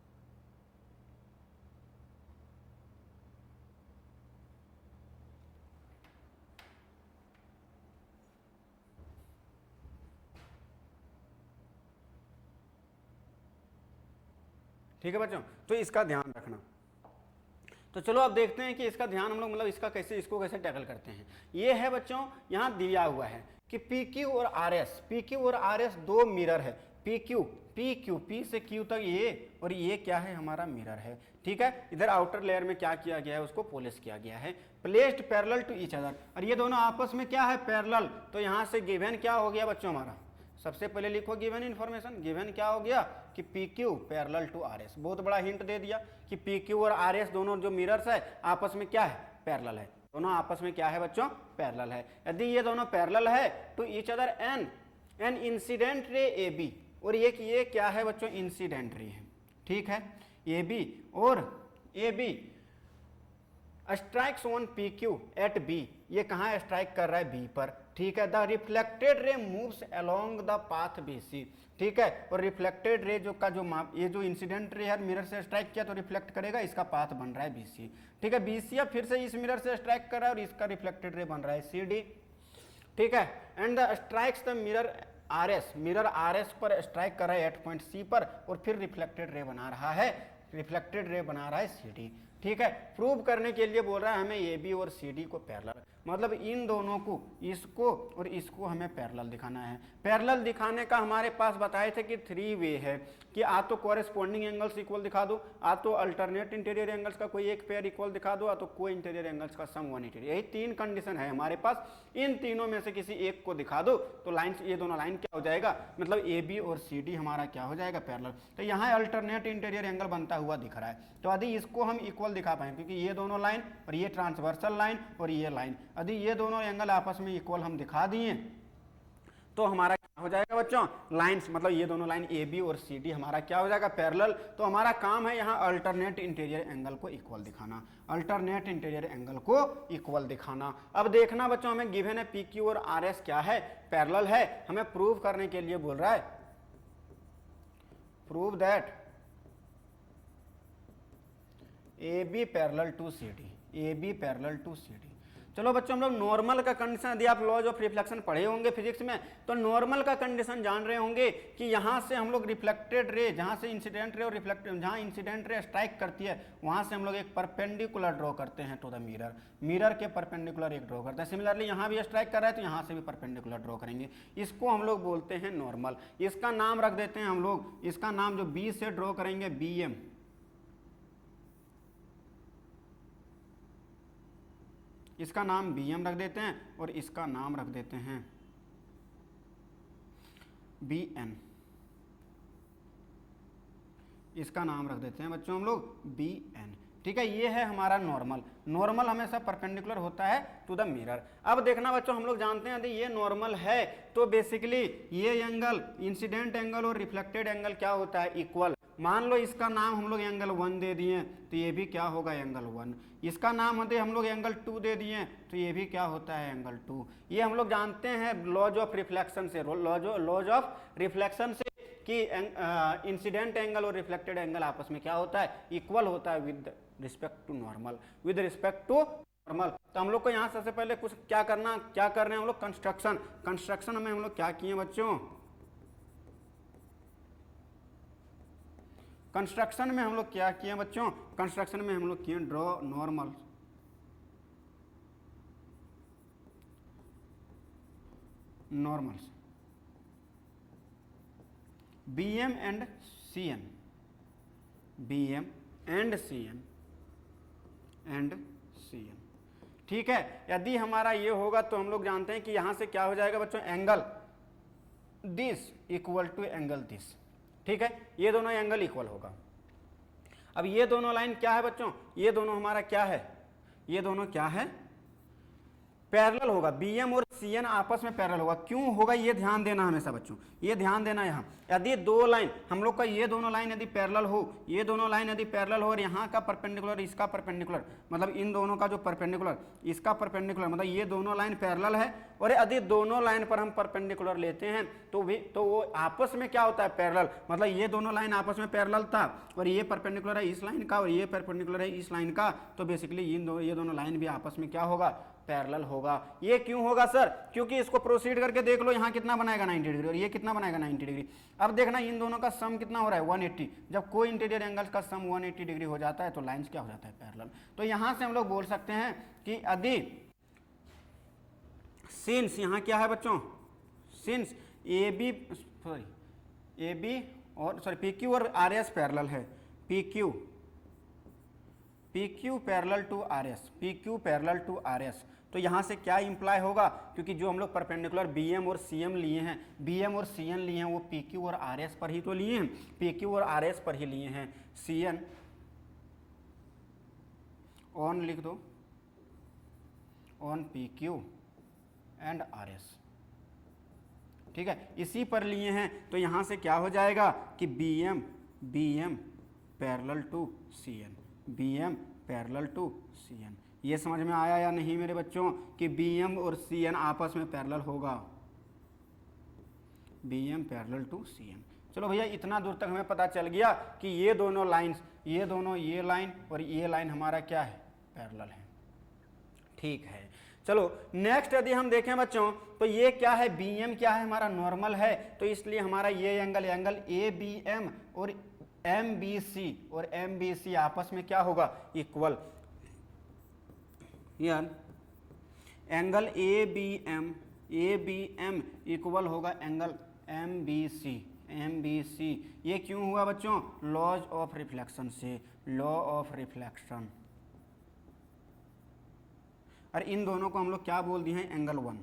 ठीक है बच्चों, तो इसका ध्यान रखना। तो चलो अब देखते हैं कि इसका ध्यान हम लोग मतलब इसका कैसे, इसको कैसे टैकल करते हैं। ये है बच्चों, यहाँ दिया हुआ है कि पी क्यू और आर एस, पी क्यू और आर एस दो मिरर है, पी क्यू पी से क्यू तक ये, और ये क्या है हमारा मिरर है, ठीक है। इधर आउटर लेयर में क्या किया गया है, उसको पॉलिश किया गया है, placed parallel to each other, और ये दोनों आपस में क्या है पैरेलल। तो यहाँ से गिवन क्या हो गया बच्चों हमारा, सबसे पहले लिखो गिवन इन्फॉर्मेशन, गिवन क्या हो गया कि P Q parallel to R S, बहुत बड़ा हिंट दे दिया कि पी क्यू और आर एस दोनों जो मिरर्स है आपस में क्या है पैरेलल है, दोनों आपस में क्या है बच्चों पैरेलल है। यदि ये दोनों पैरेलल है तो each other an incident ray A B, और ये क्या है बच्चों इंसिडेंट रे है, ठीक है, ए बी, और A B strikes on P Q at B, ये कहाँ स्ट्राइक कर रहा है बी पर, ठीक है। The reflected ray moves along the path B C, ठीक है। और रिफ्लेक्टेड रे जो का जो ये जो इंसिडेंट रे है मिरर से स्ट्राइक किया तो रिफ्लेक्ट करेगा, इसका पाथ बन रहा है बी सी, ठीक है। बी सी अब फिर से इस मिरर से स्ट्राइक कर रहा है और इसका रिफ्लेक्टेड रे बन रहा है सी डी, ठीक है। And the strikes the mirror R S पर स्ट्राइक कर रहा है एट पॉइंट सी पर, और फिर रिफ्लेक्टेड रे बना रहा है सी डी, ठीक है। प्रूव करने के लिए बोल रहा है हमें ए बी और सी डी को पैरेलल, मतलब इन दोनों को, इसको और इसको हमें पैरेलल दिखाना है। पैरेलल दिखाने का हमारे पास बताए थे कि 3 वे है कि आ तो कॉरेस्पॉन्डिंग एंगल्स इक्वल दिखा दो, आ तो अल्टरनेट इंटीरियर एंगल्स का कोई एक पेयर इक्वल दिखा दो, आ तो को इंटीरियर एंगल्स का सम 180। यही 3 कंडीशन है हमारे पास। इन तीनों में से किसी एक को दिखा दो तो लाइन, ये दोनों लाइन क्या हो जाएगा, मतलब ए बी और सी डी हमारा क्या हो जाएगा, पैरेलल। तो यहाँ अल्टरनेट इंटीरियर एंगल बनता हुआ दिख रहा है, तो यदि इसको हम इक्वल दिखा पाए, क्योंकि ये दोनों लाइन और ये ट्रांसवर्सल लाइन और ये लाइन, यदि ये दोनों एंगल आपस में इक्वल हम दिखा दिए तो हमारा क्या हो जाएगा बच्चों, लाइंस, मतलब ये दोनों लाइन ए बी और सी डी हमारा क्या हो जाएगा, पैरेलल। तो हमारा काम है यहाँ अल्टरनेट इंटीरियर एंगल को इक्वल दिखाना, अल्टरनेट इंटीरियर एंगल को इक्वल दिखाना। अब देखना बच्चों, हमें गिवन है पी क्यू और आर एस क्या है, पैरेलल है। हमें प्रूव करने के लिए बोल रहा है, prove that A B parallel to C D, A B parallel to C D. चलो बच्चों, हम लोग नॉर्मल का कंडीशन, यदि आप लॉज ऑफ रिफ्लेक्शन पढ़े होंगे फिजिक्स में, तो नॉर्मल का कंडीशन जान रहे होंगे कि यहाँ से हम लोग रिफ्लेक्टेड रे, जहाँ से इंसिडेंट रे और रिफ्लेक्टेड, जहाँ इंसिडेंट रे स्ट्राइक करती है वहाँ से हम लोग एक परपेंडिकुलर ड्रॉ करते हैं टू द मिरर, मिरर के परपेंडिकुलर एक ड्रॉ करते हैं। सिमिलरली यहाँ भी स्ट्राइक कर रहा है तो यहाँ से भी परपेंडिकुलर ड्रॉ करेंगे। इसको हम लोग बोलते हैं नॉर्मल। इसका नाम रख देते हैं हम लोग, इसका नाम जो बी से ड्रॉ करेंगे बी एम, इसका नाम BM रख देते हैं और इसका नाम रख देते हैं BN, इसका नाम रख देते हैं बच्चों हम लोग BN। ठीक है, ये है हमारा नॉर्मल। नॉर्मल हमेशा परपेंडिकुलर होता है टू द मिरर। अब देखना बच्चों, हम लोग जानते हैं यदि ये नॉर्मल है तो बेसिकली ये एंगल, इंसिडेंट एंगल और रिफ्लेक्टेड एंगल क्या होता है, इक्वल। मान लो इसका नाम हम लोग एंगल 1 दे दिए तो ये भी क्या होगा, एंगल 1। इसका नाम होते हम लोग एंगल 2 दे दिए तो ये भी क्या होता है, एंगल 2। ये हम लोग जानते हैं लॉज ऑफ रिफ्लेक्शन से, लॉज ऑफ रिफ्लेक्शन से कि इंसिडेंट एंगल और रिफ्लेक्टेड एंगल आपस में क्या होता है, इक्वल होता है with respect to normal, with respect to normal. तो हम लोग को यहाँ सबसे पहले कुछ क्या कर रहे हैं हम लोग, कंस्ट्रक्शन। कंस्ट्रक्शन में हम लोग क्या किए बच्चों, कंस्ट्रक्शन में हम लोग क्या किए बच्चों, कंस्ट्रक्शन में हम लोग किए draw normal, normals BM and CN, BM and CN and CN। ठीक है, यदि हमारा ये होगा तो हम लोग जानते हैं कि यहां से क्या हो जाएगा बच्चों, angle this equal to angle this. ठीक है, ये दोनों एंगल इक्वल होगा। अब ये दोनों लाइन क्या है बच्चों, ये दोनों हमारा क्या है, ये दोनों क्या है, पैरेलल होगा। BM और CN आपस में पैरेलल होगा। क्यों होगा ये ध्यान देना हमेशा बच्चों, ये ध्यान देना। यहाँ यदि दो लाइन हम लोग का, ये दोनों लाइन यदि पैरेलल हो, ये दोनों लाइन यदि पैरेलल हो और यहाँ का परपेंडिकुलर इसका परपेंडिकुलर, मतलब इन दोनों का जो परपेंडिकुलर इसका परपेंडिकुलर, मतलब ये दोनों लाइन पैरेलल है और यदि दोनों लाइन पर हम परपेंडिकुलर लेते हैं तो वो आपस में क्या होता है, पैरेलल। मतलब ये दोनों लाइन आपस में पैरेलल था और ये परपेंडिकुलर है इस लाइन का और ये परपेंडिकुलर है इस लाइन का, तो बेसिकली ये दोनों लाइन भी आपस में क्या होगा, पैरेलल होगा। ये क्यों होगा सर, क्योंकि इसको प्रोसीड करके देख लो, यहाँ कितना बनाएगा 90 डिग्री और ये कितना बनाएगा 90 डिग्री। अब देखना इन दोनों का सम कितना हो रहा है 180। जब कोई इंटीरियर एंगल्स का सम 180 डिग्री हो जाता है तो लाइंस क्या हो जाता है, पैरेलल। तो यहाँ से हम लोग बोल सकते हैं कि यदि सिंस, यहाँ क्या है बच्चों, सिंस AB और PQ और RS पैरेलल है, PQ parallel to RS, PQ parallel to RS। तो यहाँ से क्या इंप्लाई होगा, क्योंकि जो हम लोग परपेंडिकुलर BM और CM लिए हैं, BM और CN लिए हैं, वो PQ और RS पर ही तो लिए हैं, PQ और RS पर ही लिए हैं। CN ऑन लिख दो, ऑन PQ एंड RS। ठीक है, इसी पर लिए हैं। तो यहाँ से क्या हो जाएगा कि BM parallel to CN, BM parallel to CN। ये समझ में आया या नहीं मेरे बच्चों कि BM और CN आपस में पैरेलल होगा, BM पैरेलल टू CN। चलो भैया, इतना दूर तक हमें पता चल गया कि ये दोनों लाइंस, ये दोनों, ये लाइन और ये लाइन हमारा क्या है, पैरेलल है। ठीक है, चलो नेक्स्ट यदि हम देखें बच्चों तो ये क्या है, BM क्या है, हमारा नॉर्मल है, तो इसलिए हमारा ये एंगल ABM और MBC आपस में क्या होगा, इक्वल। यार angle A B M equal होगा एंगल एम बी सी। ये क्यों हुआ बच्चों? लॉज ऑफ रिफ्लेक्शन से, लॉ ऑफ रिफ्लेक्शन। और इन दोनों को हम लोग क्या बोल दिए हैं? एंगल 1।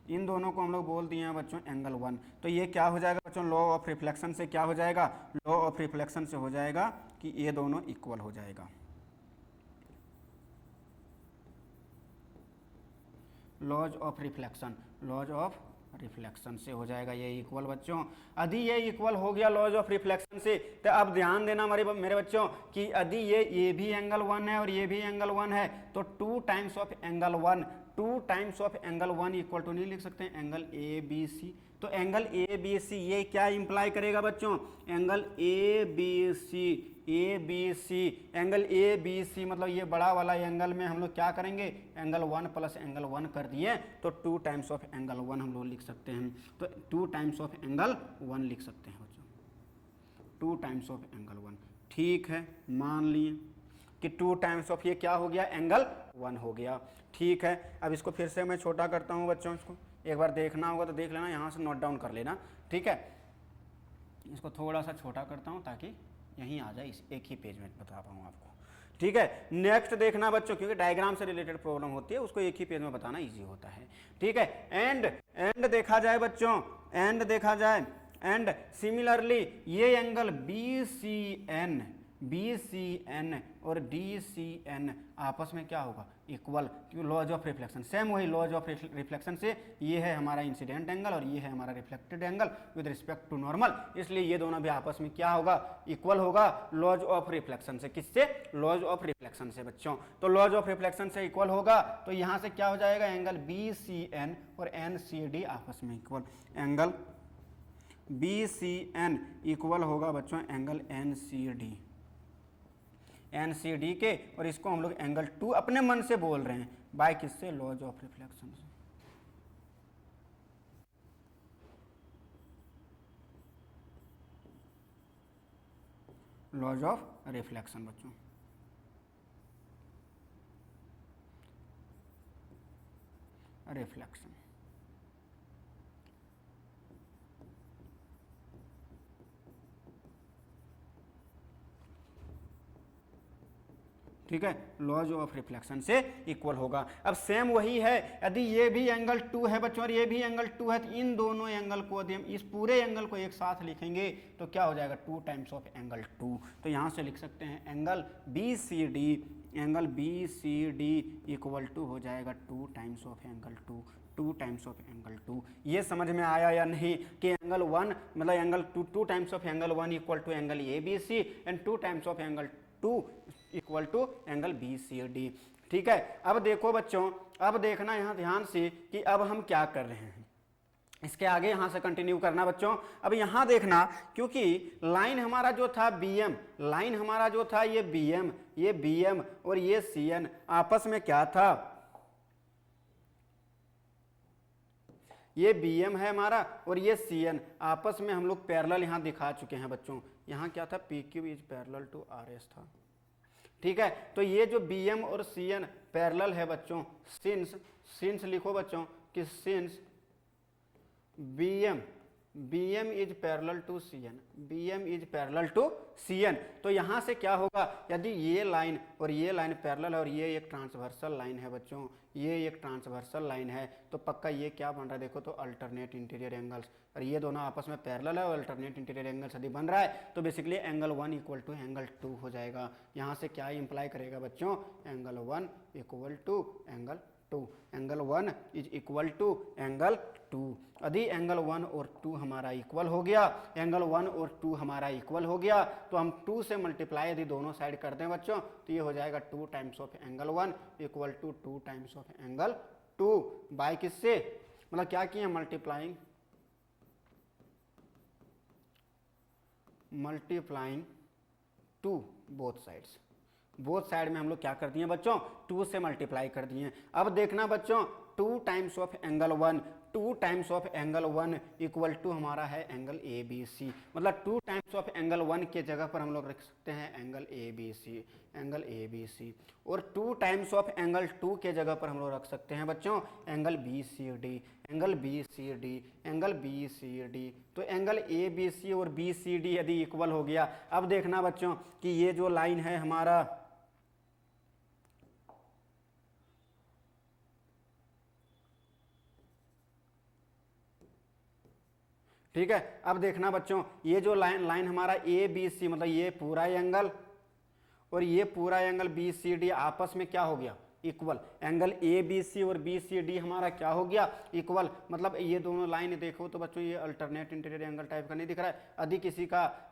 इन दोनों को हम लोग बोल दिए हैं बच्चों एंगल 1। तो ये क्या हो जाएगा बच्चों? लॉ ऑफ रिफ्लेक्शन से क्या हो जाएगा? लॉ ऑफ रिफ्लेक्शन से हो जाएगा कि ये दोनों इक्वल हो जाएगा। Laws of reflection, laws of reflection से हो जाएगा ये इक्वल बच्चों। यदि ये इक्वल हो गया लॉज ऑफ रिफ्लेक्शन से, तो अब ध्यान देना मेरे बच्चों कि यदि ये भी एंगल 1 है और ये भी एंगल 1 है, तो 2 times of angle 1, 2 times of angle 1 equal to नहीं लिख सकते हैं एंगल ए बी सी। तो एंगल ए बी सी ये क्या इंप्लाई करेगा बच्चों? Angle A B C, angle A B C मतलब ये बड़ा वाला एंगल में हम लोग क्या करेंगे? एंगल 1 प्लस एंगल 1 कर दिए, तो 2 टाइम्स ऑफ एंगल 1 हम लोग लिख सकते हैं। तो 2 टाइम्स ऑफ एंगल 1 लिख सकते हैं बच्चों, 2 टाइम्स ऑफ एंगल 1। ठीक है, मान लिए कि 2 टाइम्स ऑफ ये क्या हो गया? एंगल 1 हो गया। ठीक है, अब इसको फिर से मैं छोटा करता हूँ बच्चों। इसको एक बार देखना होगा तो देख लेना, यहाँ से नोट डाउन कर लेना। ठीक है, इसको थोड़ा सा छोटा करता हूँ ताकि यहीं आ जाए, इस एक ही पेज में बता पाऊँ आपको। ठीक है, नेक्स्ट देखना बच्चों, क्योंकि डायग्राम से रिलेटेड प्रॉब्लम होती है, उसको एक ही पेज में बताना इजी होता है। ठीक है, एंड देखा जाए बच्चों, एंड देखा जाए, एंड सिमिलरली ये एंगल बी सी एन और डी सी एन आपस में क्या होगा? इक्वल, क्योंकि लॉज ऑफ रिफ्लेक्शन, सेम वही लॉज ऑफ रिफ्लेक्शन से ये है हमारा इंसिडेंट एंगल और ये है हमारा reflected angle with respect to normal, इसलिए ये दोनों भी आपस में क्या होगा? इक्वल होगा लॉज ऑफ रिफ्लेक्शन से। किससे? लॉज ऑफ रिफ्लेक्शन से बच्चों। तो लॉज ऑफ रिफ्लेक्शन से इक्वल होगा, तो यहाँ से क्या हो जाएगा? एंगल बी सी एन और एन सी डी आपस में equal, angle B C N equal होगा बच्चों angle N C D, NCD के, और इसको हम लोग एंगल 2 अपने मन से बोल रहे हैं, बाय किससे? लॉज ऑफ रिफ्लेक्शन से। लॉज ऑफ रिफ्लेक्शन बच्चों, रिफ्लेक्शन। ठीक है, लॉज ऑफ रिफ्लेक्शन से इक्वल होगा। अब सेम वही है, यदि ये भी एंगल 2 है बच्चों और ये भी एंगल 2 है, तो इन दोनों एंगल को यदि हम इस पूरे एंगल को एक साथ लिखेंगे तो क्या हो जाएगा? 2 टाइम्स ऑफ एंगल 2। तो यहाँ से लिख सकते हैं angle B C D, angle B C D equal to हो जाएगा 2 times of angle 2, 2 times of angle 2। ये समझ में आया या नहीं कि एंगल 1 मतलब angle 2 times of angle 1 equal to angle A B C and 2 times of angle 2 equal to angle B C D. ठीक है, अब देखो बच्चों, अब देखना यहाँ ध्यान से कि अब हम क्या कर रहे हैं। इसके आगे यहाँ से कंटिन्यू करना बच्चों। अब यहाँ देखना, क्योंकि लाइन हमारा जो था BM, लाइन हमारा जो था ये BM और ये CN आपस में क्या था? ये BM है हमारा और ये CN आपस में हम लोग पैरेलल यहाँ दिखा चुके हैं बच्चों। यहाँ क्या था? PQ is parallel to RS था। ठीक है, तो ये जो BM और CN पैरेलल है बच्चों, सिंस लिखो बच्चों कि since BM is parallel to CN, BM is parallel to CN, तो यहाँ से क्या होगा? यदि ये लाइन और ये लाइन पैरेलल है और ये एक ट्रांसवर्सल लाइन है बच्चों, ये एक ट्रांसवर्सल लाइन है, तो पक्का ये क्या बन रहा है? देखो तो अल्टरनेट इंटीरियर एंगल्स, और ये दोनों आपस में पैरेलल है और अल्टरनेट इंटीरियर एंगल्स यदि बन रहा है तो basically angle 1 equal to angle 2 हो जाएगा। यहाँ से क्या इंप्लाई करेगा बच्चों? Angle 1 equal to angle 2, angle 1 is equal to angle 2। यदि एंगल 1 और 2 हमारा इक्वल हो गया, एंगल 1 और 2 हमारा इक्वल हो गया, तो हम 2 से मल्टीप्लाई यदि दोनों साइड कर दें बच्चों, तो ये हो जाएगा 2 times of angle 1 equal to 2 times of angle 2 by किससे? मतलब क्या किए? Multiplying to both sides. Both side में हम लोग क्या कर दिए बच्चों? 2 से मल्टीप्लाई कर दिए। अब देखना बच्चों, 2 times of angle 1, 2 times of angle 1 equal to हमारा है एंगल ए बी सी, मतलब 2 टाइम्स ऑफ एंगल 1 के जगह पर हम लोग रख सकते हैं angle A B C, angle A B C, और 2 टाइम्स ऑफ एंगल 2 के जगह पर हम लोग रख सकते हैं बच्चों angle B C D, angle B C D, angle B C D. तो एंगल ए बी सी और बी सी डी यदि इक्वल हो गया, अब देखना बच्चों कि ये जो लाइन है हमारा ठीक है, अब देखना बच्चों ये जो लाइन हमारा ए बी सी, मतलब ये पूरा एंगल और ये पूरा एंगल बी सी डी आपस में क्या हो गया, equal. Angle A B C और बी सी डी हमारा क्या हो गया, इक्वल। मतलब ये दोनों लाइन देखो तो बच्चों ये अल्टरनेट इंटीरियर एंगल टाइप का नहीं दिख रहा है।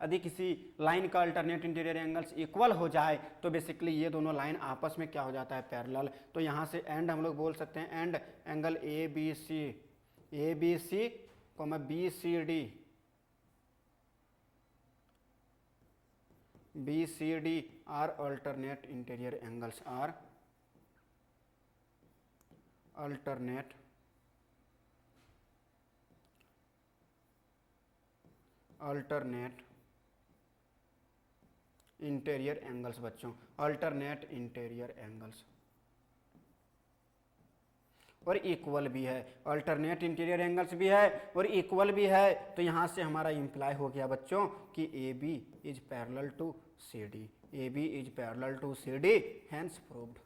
यदि किसी लाइन का अल्टरनेट इंटीरियर एंगल्स इक्वल हो जाए तो बेसिकली ये दोनों लाइन आपस में क्या हो जाता है, पैरेलल। तो यहाँ से एंड हम लोग बोल सकते हैं and angle A B C comma B C D are alternate interior angles, are alternate interior angles बच्चों, अल्टरनेट इंटीरियर एंगल्स, और इक्वल भी है। अल्टरनेट इंटीरियर एंगल्स भी है और इक्वल भी है। तो यहाँ से हमारा इंप्लाई हो गया बच्चों कि A B is parallel to C D, A B is parallel to C D, hence proved.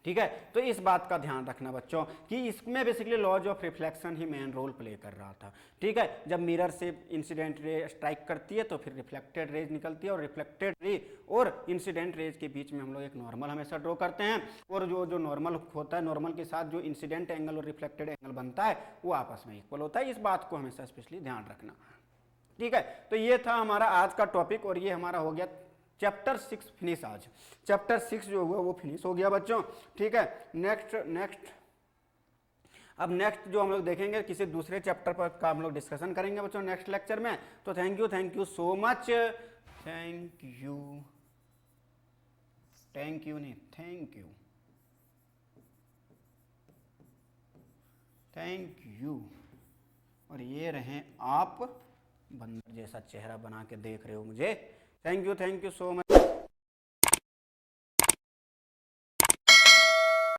ठीक है, तो इस बात का ध्यान रखना बच्चों कि इसमें बेसिकली लॉज ऑफ रिफ्लेक्शन ही मेन रोल प्ले कर रहा था। ठीक है, जब मिरर से इंसिडेंट रे स्ट्राइक करती है तो फिर रिफ्लेक्टेड रेज निकलती है, और रिफ्लेक्टेड रे और इंसिडेंट रेज के बीच में हम लोग एक नॉर्मल हमेशा ड्रॉ करते हैं, और जो नॉर्मल होता है, नॉर्मल के साथ जो इंसिडेंट एंगल और रिफ्लेक्टेड एंगल बनता है वो आपस में इक्वल होता है। इस बात को हमेशा स्पेशली ध्यान रखना। ठीक है, तो ये था हमारा आज का टॉपिक, और ये हमारा हो गया चैप्टर 6 फिनिश। आज चैप्टर 6 जो हुआ वो फिनिश हो गया बच्चों। ठीक है, अब नेक्स्ट जो हम लोग देखेंगे किसी दूसरे चैप्टर पर का हम लोग डिस्कशन करेंगे बच्चों नेक्स्ट लेक्चर में। तो thank you so much, thank you. और ये रहे आप, बंदर जैसा चेहरा बना के देख रहे हो मुझे। Thank you so much.